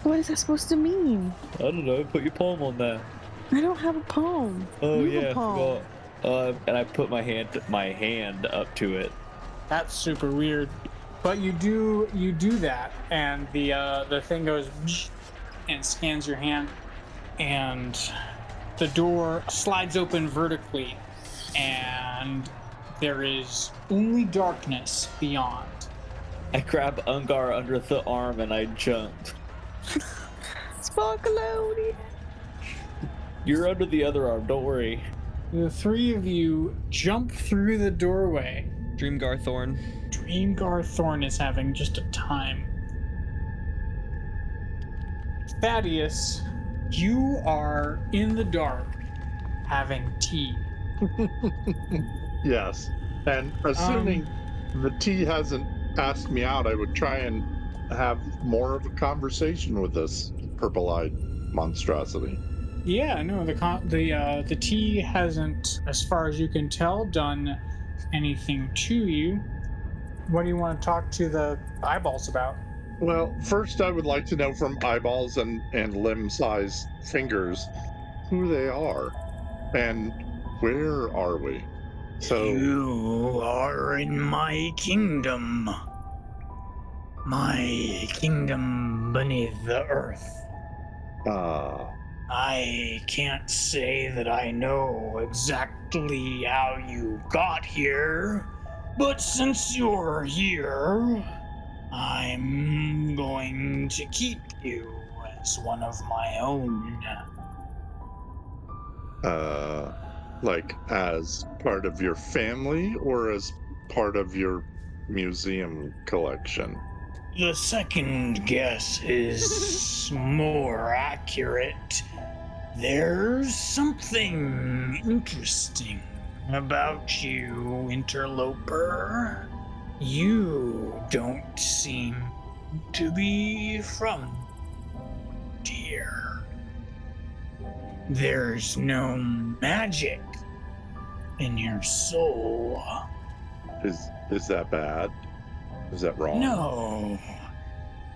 What is that supposed to mean? I don't know. Put your palm on there. I don't have a palm. Oh You have yeah, a palm. and I put my hand up to it. That's super weird. But you do that, and the thing goes and scans your hand, and the door slides open vertically, and there is only darkness beyond. I grab Ungar under the arm and I jumped. Sparkleoneous. You're under the other arm, don't worry. The three of you jump through the doorway. Dreamgar Thorn. Dreamgar Thorn is having just a time. Thaddeus, you are in the dark having tea. Yes. And assuming the tea hasn't asked me out, I would try and have more of a conversation with this purple-eyed monstrosity. Yeah, no, the tea hasn't, as far as you can tell, done anything to you. What do you want to talk to the eyeballs about? Well, first I would like to know from eyeballs and limb-sized fingers who they are and where are we. So You are in my kingdom. My kingdom beneath the earth. I can't say that I know exactly how you got here, but since you're here, I'm going to keep you as one of my own. like as part of your family or as part of your museum collection? The second guess is more accurate. There's something interesting about you, interloper. You don't seem to be from here. There's no magic in your soul. Is that bad? Is that wrong? No,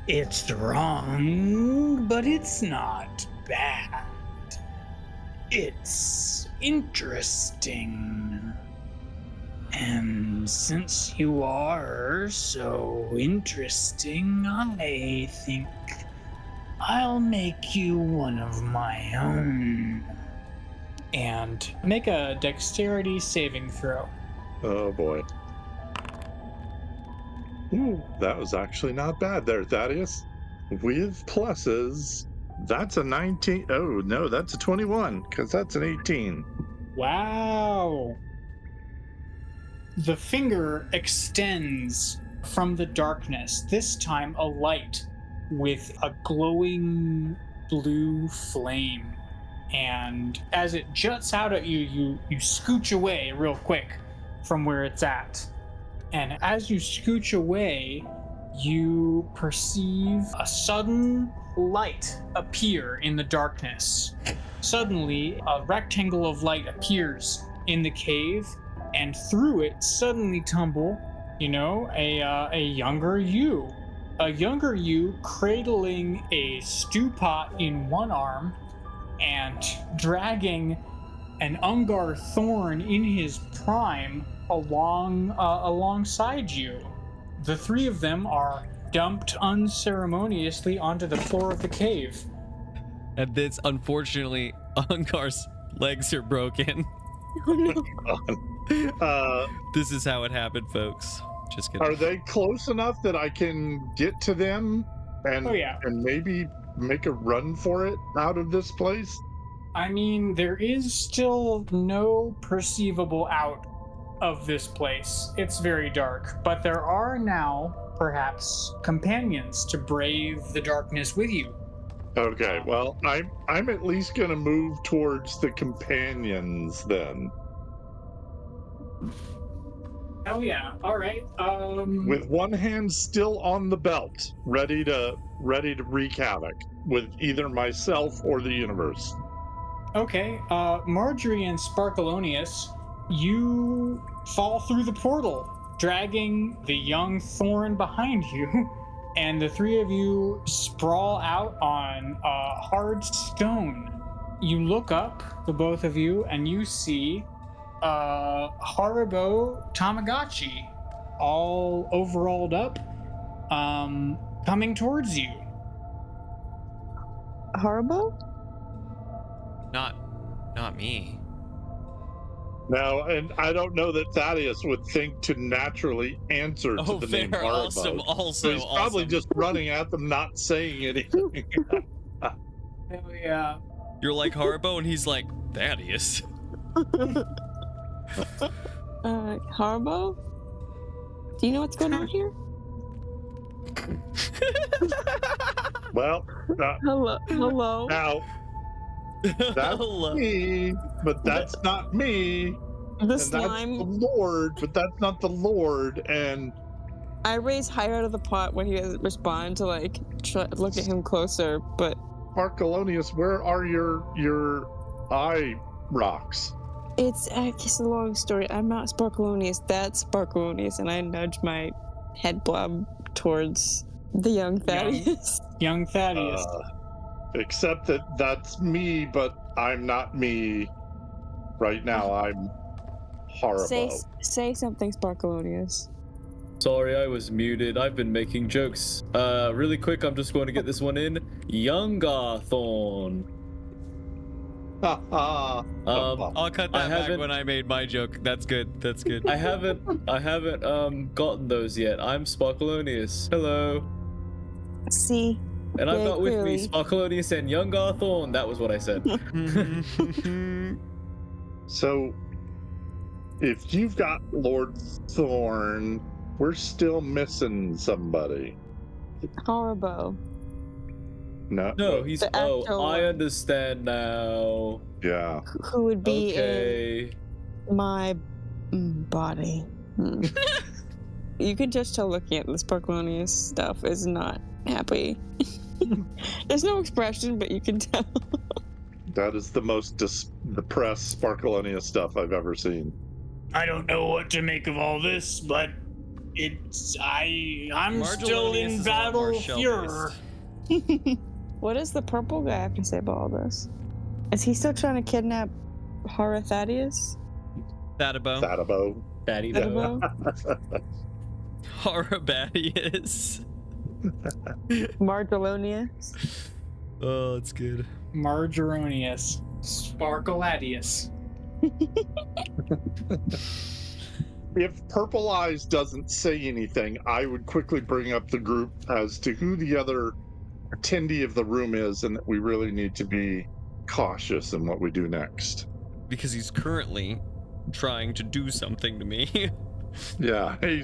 it's wrong, but it's not bad. It's interesting. And since you are so interesting, I think I'll make you one of my own. And make a dexterity saving throw. Oh boy. Ooh, that was actually not bad there, Thaddeus. With pluses, that's a 19. Oh, no, that's a 21, because that's an 18. Wow. The finger extends from the darkness, this time a light with a glowing blue flame. And as it juts out at you, you scooch away real quick from where it's at. And as you scooch away, you perceive a sudden light appear in the darkness. Suddenly, a rectangle of light appears in the cave, and through it suddenly tumble, a younger you. a younger you cradling a stew pot in one arm and dragging an Ungar thorn in his prime alongside you. The three of them are dumped unceremoniously onto the floor of the cave. And this, unfortunately, Ungar's legs are broken. This is how it happened, folks. Just kidding. Are they close enough that I can get to them and and maybe make a run for it out of this place? I mean, there is still no perceivable out of this place. It's very dark, but there are now, perhaps, companions to brave the darkness with you. Okay, well, I'm at least gonna move towards the companions then. Oh yeah, all right. With one hand still on the belt, ready to wreak havoc with either myself or the universe. Okay, Margery and Sparkleoneous, you fall through the portal, dragging the young thorn behind you, and the three of you sprawl out on hard stone. You look up, the both of you, and you see Haribo Tamagotchi, all overalled up, coming towards you. Haribo? Not me. Now, and I don't know that Thaddeus would think to naturally answer to the name Haribo. Also, So he's probably just running at them, not saying anything. Hell yeah. You're like Haribo, and he's like, Thaddeus. Haribo? Do you know what's going on here? Well, Hello. now, that's me, but that's not me. The and slime. That's the Lord, but that's not the Lord. And I raise higher out of the pot when he doesn't respond to look at him closer, but Sparkleoneous, where are your eye rocks? it's a long story. I'm not Sparkleoneous, that's Sparkleoneous, and I nudge my head blob towards the young Thaddeus. Young Thaddeus. Except that that's me, but I'm not me. Right now, I'm Haribo. Say something, Sparkleoneous. Sorry, I was muted. I've been making jokes. Really quick, I'm just going to get this one in. Youngathorn. I'll cut that back when I made my joke. That's good. I haven't gotten those yet. I'm Sparkleoneous. Hello. See? And I've Very got with me clearly. Sparkleoneous and Youngathorn. That was what I said. So, if you've got Lord Thorn, we're still missing somebody. Haribo. No, he's. The actual- I understand now. Yeah. Who would be Okay. in my body. You can just tell looking at the Sparkleoneous stuff is not happy. There's no expression, but you can tell. That is the most depressed Sparkleoneous stuff I've ever seen. I don't know what to make of all this, but I'm still in battle furor. What does the purple guy have to say about all this? Is he still trying to kidnap Thaddeus? Thadabo. Daddy. Haribo? Horribadius. Margery. Oh, it's good. Margeronius. Sparkleadius. If Purple Eyes doesn't say anything, I would quickly bring up the group as to who the other attendee of the room is, and that we really need to be cautious in what we do next. Because he's currently trying to do something to me. Yeah, he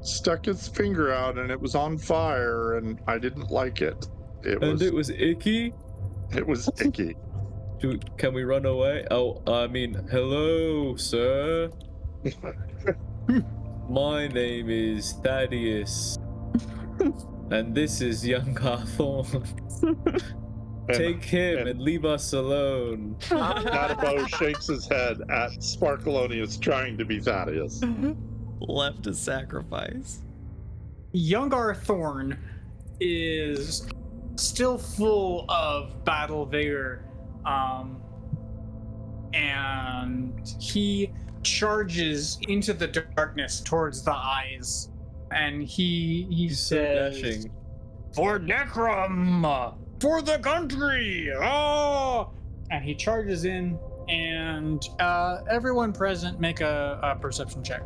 stuck his finger out and it was on fire, and I didn't like it. It was icky? It was icky. Can we run away? Oh, I mean, hello, sir. My name is Thaddeus. And this is young Hawthorne. Take him and leave us alone. Haribo shakes his head at Sparkleoneous trying to be Thaddeus. Left to sacrifice. Youngar Thorn, is still full of battle vigor, and he charges into the darkness towards the eyes, and he says, Dashing. "For Necrom, for the country!" Oh! And he charges in, and everyone present make a perception check.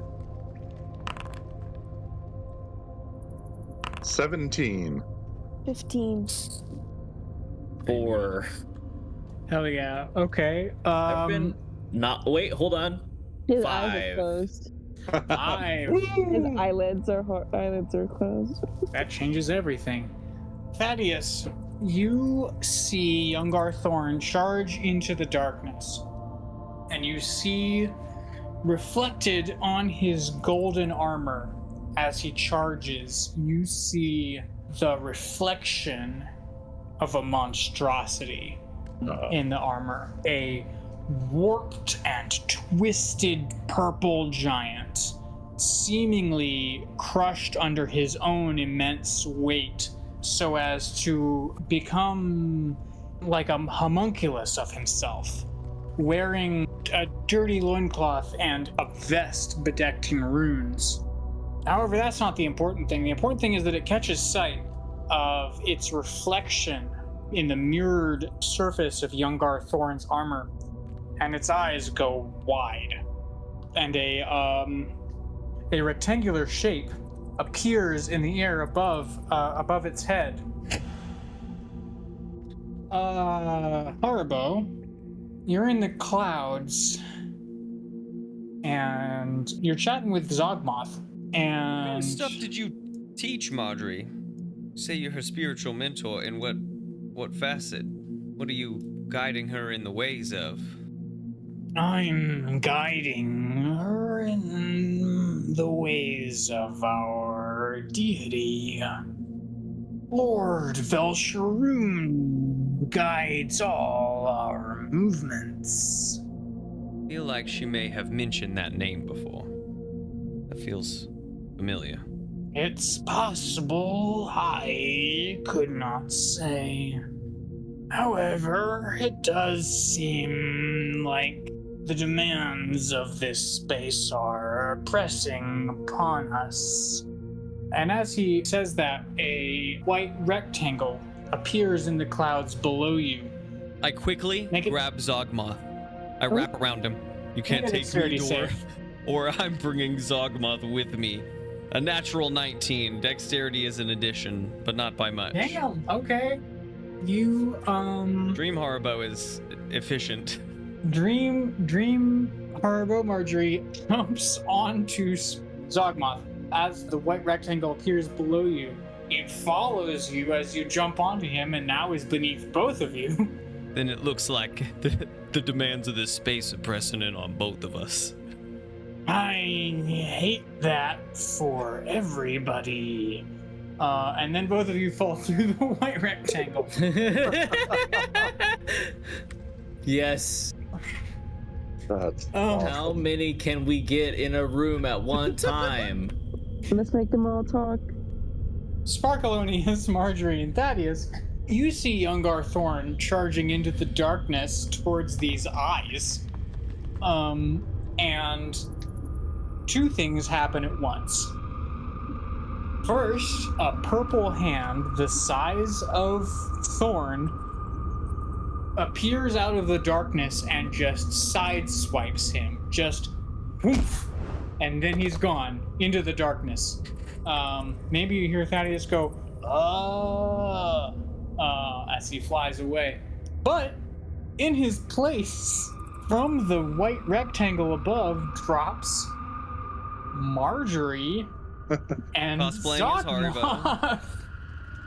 17. 15. 4. Hell yeah. Okay. I've been not. Wait, hold on. His 5. eyes are closed. 5. His eyelids are closed. That changes everything. Thaddeus, you see Youngar Thorn charge into the darkness, and you see reflected on his golden armor as he charges, you see the reflection of a monstrosity in the armor. A warped and twisted purple giant, seemingly crushed under his own immense weight, so as to become like a homunculus of himself, wearing a dirty loincloth and a vest bedecked in runes. However, that's not the important thing. The important thing is that it catches sight of its reflection in the mirrored surface of Youngar Thorn's armor, and its eyes go wide, and a rectangular shape appears in the air above its head. Haribo, you're in the clouds, and you're chatting with Zogmoth, What and kind of stuff did you teach Margery? Say you're her spiritual mentor. In what facet? What are you guiding her in the ways of? I'm guiding her in the ways of our deity. Lord Velsharoon guides all our movements. I feel like she may have mentioned that name before. That feels familiar. It's possible, I could not say. However, it does seem like the demands of this space are pressing upon us. And as he says that, a white rectangle appears in the clouds below you. I quickly Make it- grab Zogmoth. I wrap around him. You can't Make a take me, dexterity Door. save. Or I'm bringing Zogmoth with me. A natural 19. Dexterity is an addition, but not by much. Damn, okay. You, Dream Haribo is efficient. Dream Haribo Margery jumps onto Zogmoth. As the white rectangle appears below you, it follows you as you jump onto him and now is beneath both of you. Then it looks like the demands of this space are pressing in on both of us. I hate that for everybody. And then both of you fall through the white rectangle. Yes. That's Oh. How many can we get in a room at one time? Let's make them all talk. Sparkleoneous, Margery, and Thaddeus, you see Youngar Thorn charging into the darkness towards these eyes. And two things happen at once. First, a purple hand the size of Thorn appears out of the darkness and just sideswipes him. Just whoof, and then he's gone into the darkness. Maybe you hear Thaddeus go, as he flies away. But in his place, from the white rectangle above, drops Margery and Cosplaying as Haribo. Zogmoth.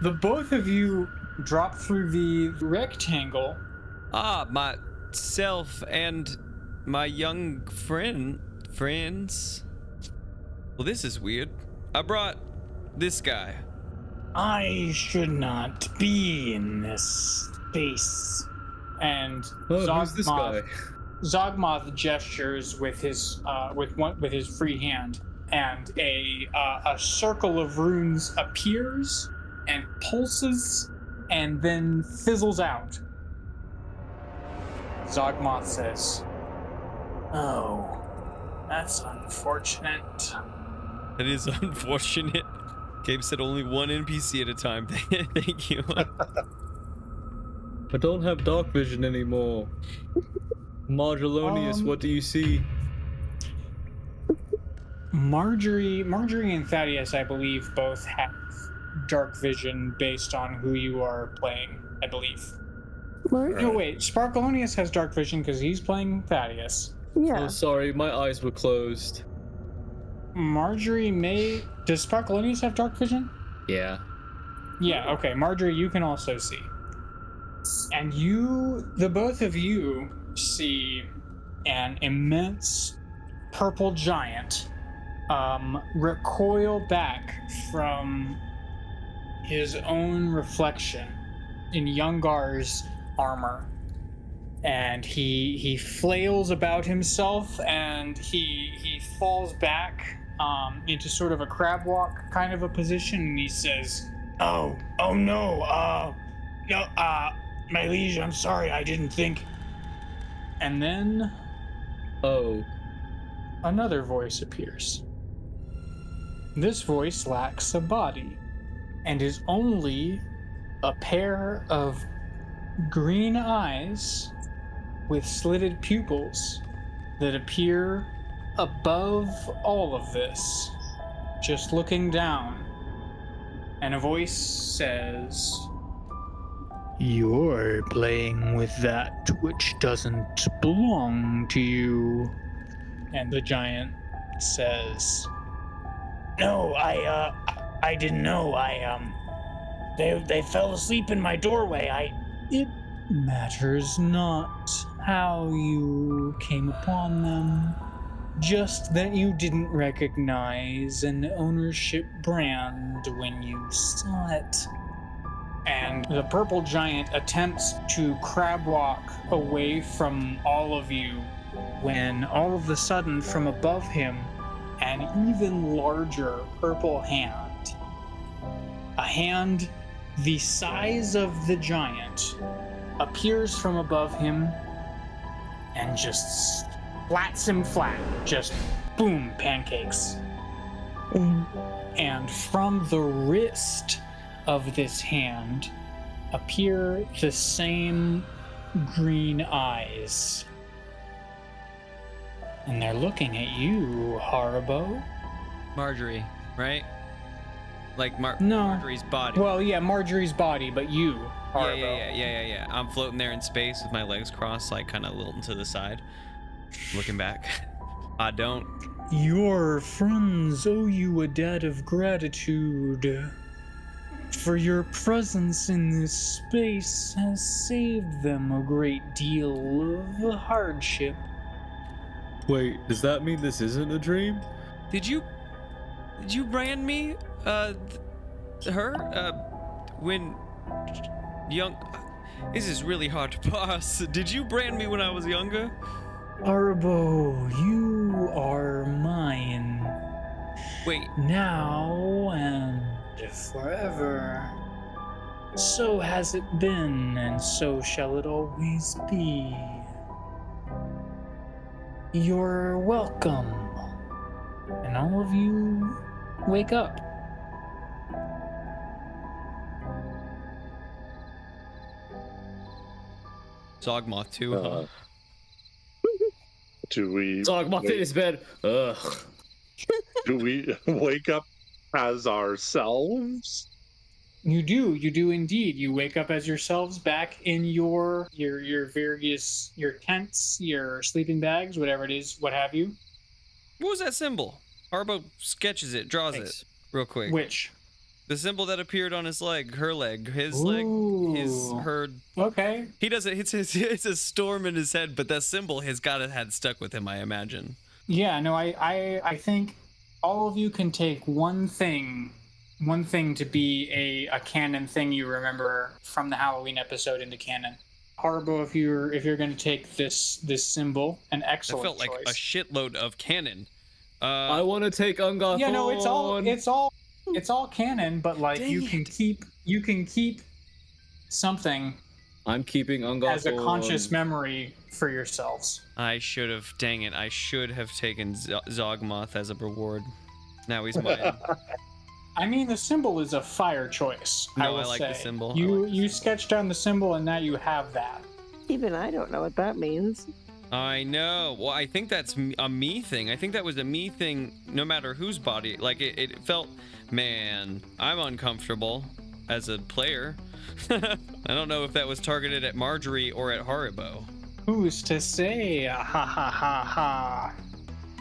The both of you drop through the rectangle. Ah, myself and my young friends. Well, this is weird. I brought this guy. I should not be in this space. And Who's this guy? Zogmoth gestures with his with his free hand, and a circle of runes appears and pulses and then fizzles out. Zogmoth says, "Oh, that's unfortunate." That is unfortunate. Gabe said only one NPC at a time. Thank you. I don't have dark vision anymore. Margelonius, what do you see? Margery and Thaddeus, I believe, both have dark vision based on who you are playing, I believe. No, wait, Sparkleoneous has dark vision because he's playing Thaddeus. Yeah. Oh, sorry, my eyes were closed. Margery may... Does Sparkleoneous have dark vision? Yeah. Yeah, okay. Margery, you can also see. And the both of you see an immense purple giant recoil back from his own reflection in Youngar's armor. And he flails about himself, and he falls back into sort of a crab walk kind of a position, and he says, oh no, my liege, I'm sorry, I didn't think. And then Oh. another voice appears. This voice lacks a body and is only a pair of green eyes with slitted pupils that appear above all of this, just looking down. And a voice says, "You're playing with that which doesn't belong to you." And the giant says, "No, I didn't know. They fell asleep in my doorway. It matters not how you came upon them, just that you didn't recognize an ownership brand when you saw it." And the purple giant attempts to crab walk away from all of you when all of a sudden from above him, an even larger purple hand, a hand the size of the giant, appears from above him and just flats him flat. Just boom, pancakes. And from the wrist of this hand appear the same green eyes. And they're looking at you, Haribo. Margery, right? Like No. Margery's body. Well, yeah, Margery's body, but you, Haribo. Yeah. I'm floating there in space with my legs crossed, like kind of lilting to the side, looking back. I don't. Your friends owe you a debt of gratitude, for your presence in this space has saved them a great deal of hardship. Wait, does that mean this isn't a dream? Did you brand me? When young. This is really hard to pass. Did you brand me when I was younger? Haribo, you are mine. Wait. Now and forever. So has it been, and so shall it always be. You're welcome. And all of you wake up. Zogmoth too, huh? Do we Zogmoth in his bed. Ugh. do we wake up as ourselves? You do indeed. You wake up as yourselves back in your various your tents, your sleeping bags, whatever it is, what have you. What was that symbol? Harbo sketches it, draws it real quick. Which? The symbol that appeared on his leg, her leg, his Ooh. leg, her. Okay. He doesn't. It's a storm in his head, but that symbol has got to had stuck with him, I imagine. Yeah. No. I think all of you can take one thing to be a canon thing you remember from the Halloween episode into canon. Harbo, if you're going to take this symbol, an excellent choice. I felt like a shitload of canon. I want to take Ungothorn. Yeah, no, it's all It's all canon, but like Dang you can keep something I'm keeping Ungok as a conscious memory for yourselves. I should have. Dang it! I should have taken Zogmoth as a reward. Now he's mine. I mean, the symbol is a fire choice. No, will I like the say. symbol. I You like the you symbol. sketched down the symbol, and now you have that. Even I don't know what that means. I know. Well, I think that's a me thing. I think that was a me thing. No matter whose body, like it felt. Man, I'm uncomfortable as a player. I don't know if that was targeted at Margery or at Haribo. Who's to say? Ha ha ha ha.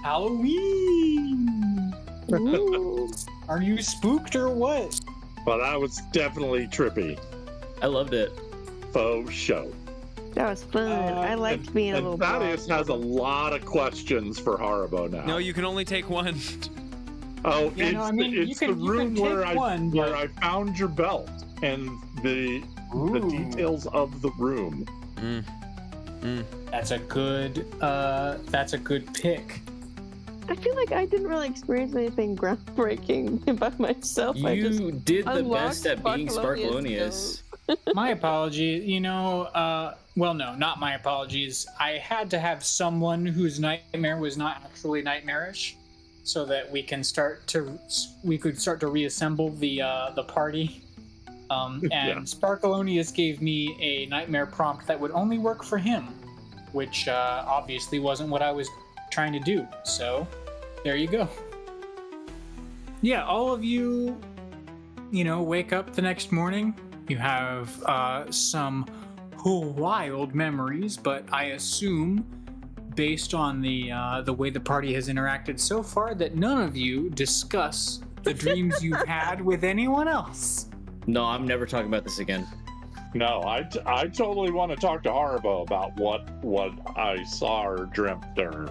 Halloween. Ooh. Are you spooked or what? Well, that was definitely trippy. I loved it. Faux show. That was fun. I liked being a And little Thaddeus blonde. has a lot of questions for Haribo now. No, you can only take one. Oh, Yeah, it's, no, I mean, it's you can- the you room can where take one, where but- I found your belt and the Ooh. details of the room. That's a good pick. I feel like I didn't really experience anything groundbreaking by myself. I just You did the unlocked best at being Sparkleoneous Sparkleoneous. My apologies. Well, no, not my apologies. I had to have someone whose nightmare was not actually nightmarish, so that we could start to reassemble the party. And Yeah. Sparkleoneous gave me a nightmare prompt that would only work for him, which obviously wasn't what I was trying to do. So, there you go. Yeah, all of you, wake up the next morning. You have some wild memories, but I assume, based on the way the party has interacted so far, that none of you discuss the dreams you've had with anyone else. No, I'm never talking about this again. No, I totally want to talk to Haribo about what I saw or dreamt or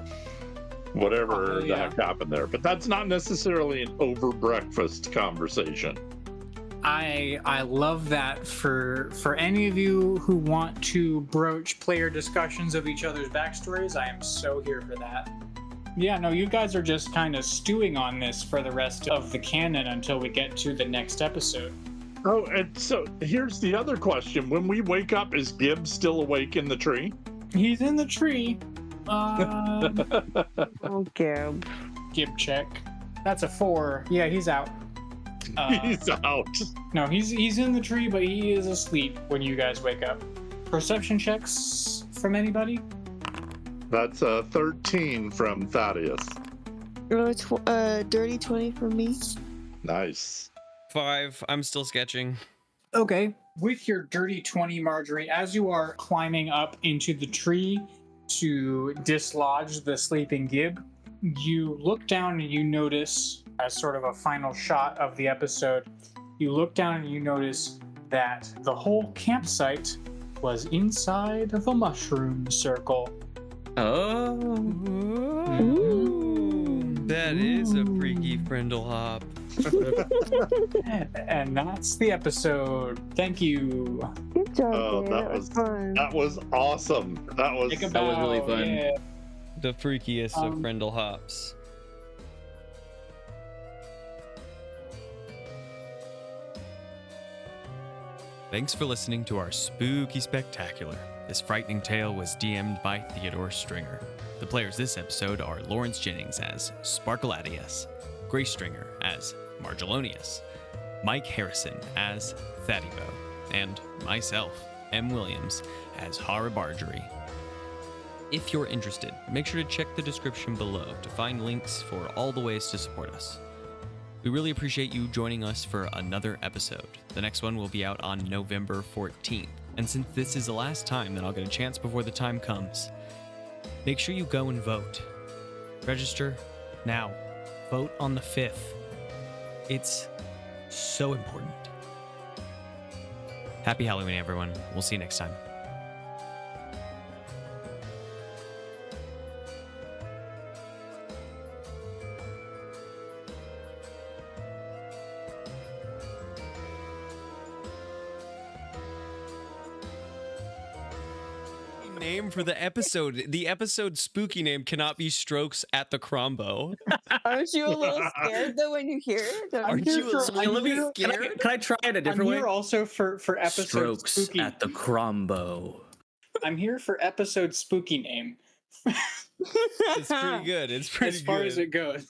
whatever Oh, the yeah. heck happened there. But that's not necessarily an over breakfast conversation. I love that for any of you who want to broach player discussions of each other's backstories. I am so here for that. Yeah, no, you guys are just kind of stewing on this for the rest of the canon until we get to the next episode. Oh, and so here's the other question. When we wake up, is Gibbs still awake in the tree? He's in the tree. Oh, Gib. Gib check. That's a 4. Yeah, he's out. He's out. No, he's in the tree, but he is asleep when you guys wake up. Perception checks from anybody? That's a 13 from Thaddeus. Oh, it's dirty 20 for me. Nice. 5. I'm still sketching. Okay. With your dirty 20, Margery, as you are climbing up into the tree to dislodge the sleeping Gib, you look down and you notice, as sort of a final shot of the episode, you look down and you notice that the whole campsite was inside of a mushroom circle. Oh. That is a freaky Frindlehop. And that's the episode. Thank you. Good job, Oh, Gib. That was fun. That was awesome. That was Take a That was really bow, fun. yeah. The freakiest of Um, Frindlehops. Thanks for listening to our spooky spectacular. This frightening tale was DM'd by Theodore Stringer. The players this episode are Lawrence Jennings as Sparkleoneous, Grace Stringer as Margery, Mike Harrison as Thaddeus, and myself, M. Williams, as Haribargery. If you're interested, make sure to check the description below to find links for all the ways to support us. We really appreciate you joining us for another episode. The next one will be out on November 14th. And since this is the last time that I'll get a chance before the time comes, make sure you go and vote. Register now. Vote on the 5th. It's so important. Happy Halloween, everyone. We'll see you next time. name for the episode. The episode spooky name cannot be Strokes at the Crombo. Aren't you a little scared though when you hear it? Aren't you a little bit Can scared? I try it a I'm different way? here also for episode Strokes spooky. at the Crombo. I'm here for episode spooky name. It's pretty good. It's pretty As far good. as it goes.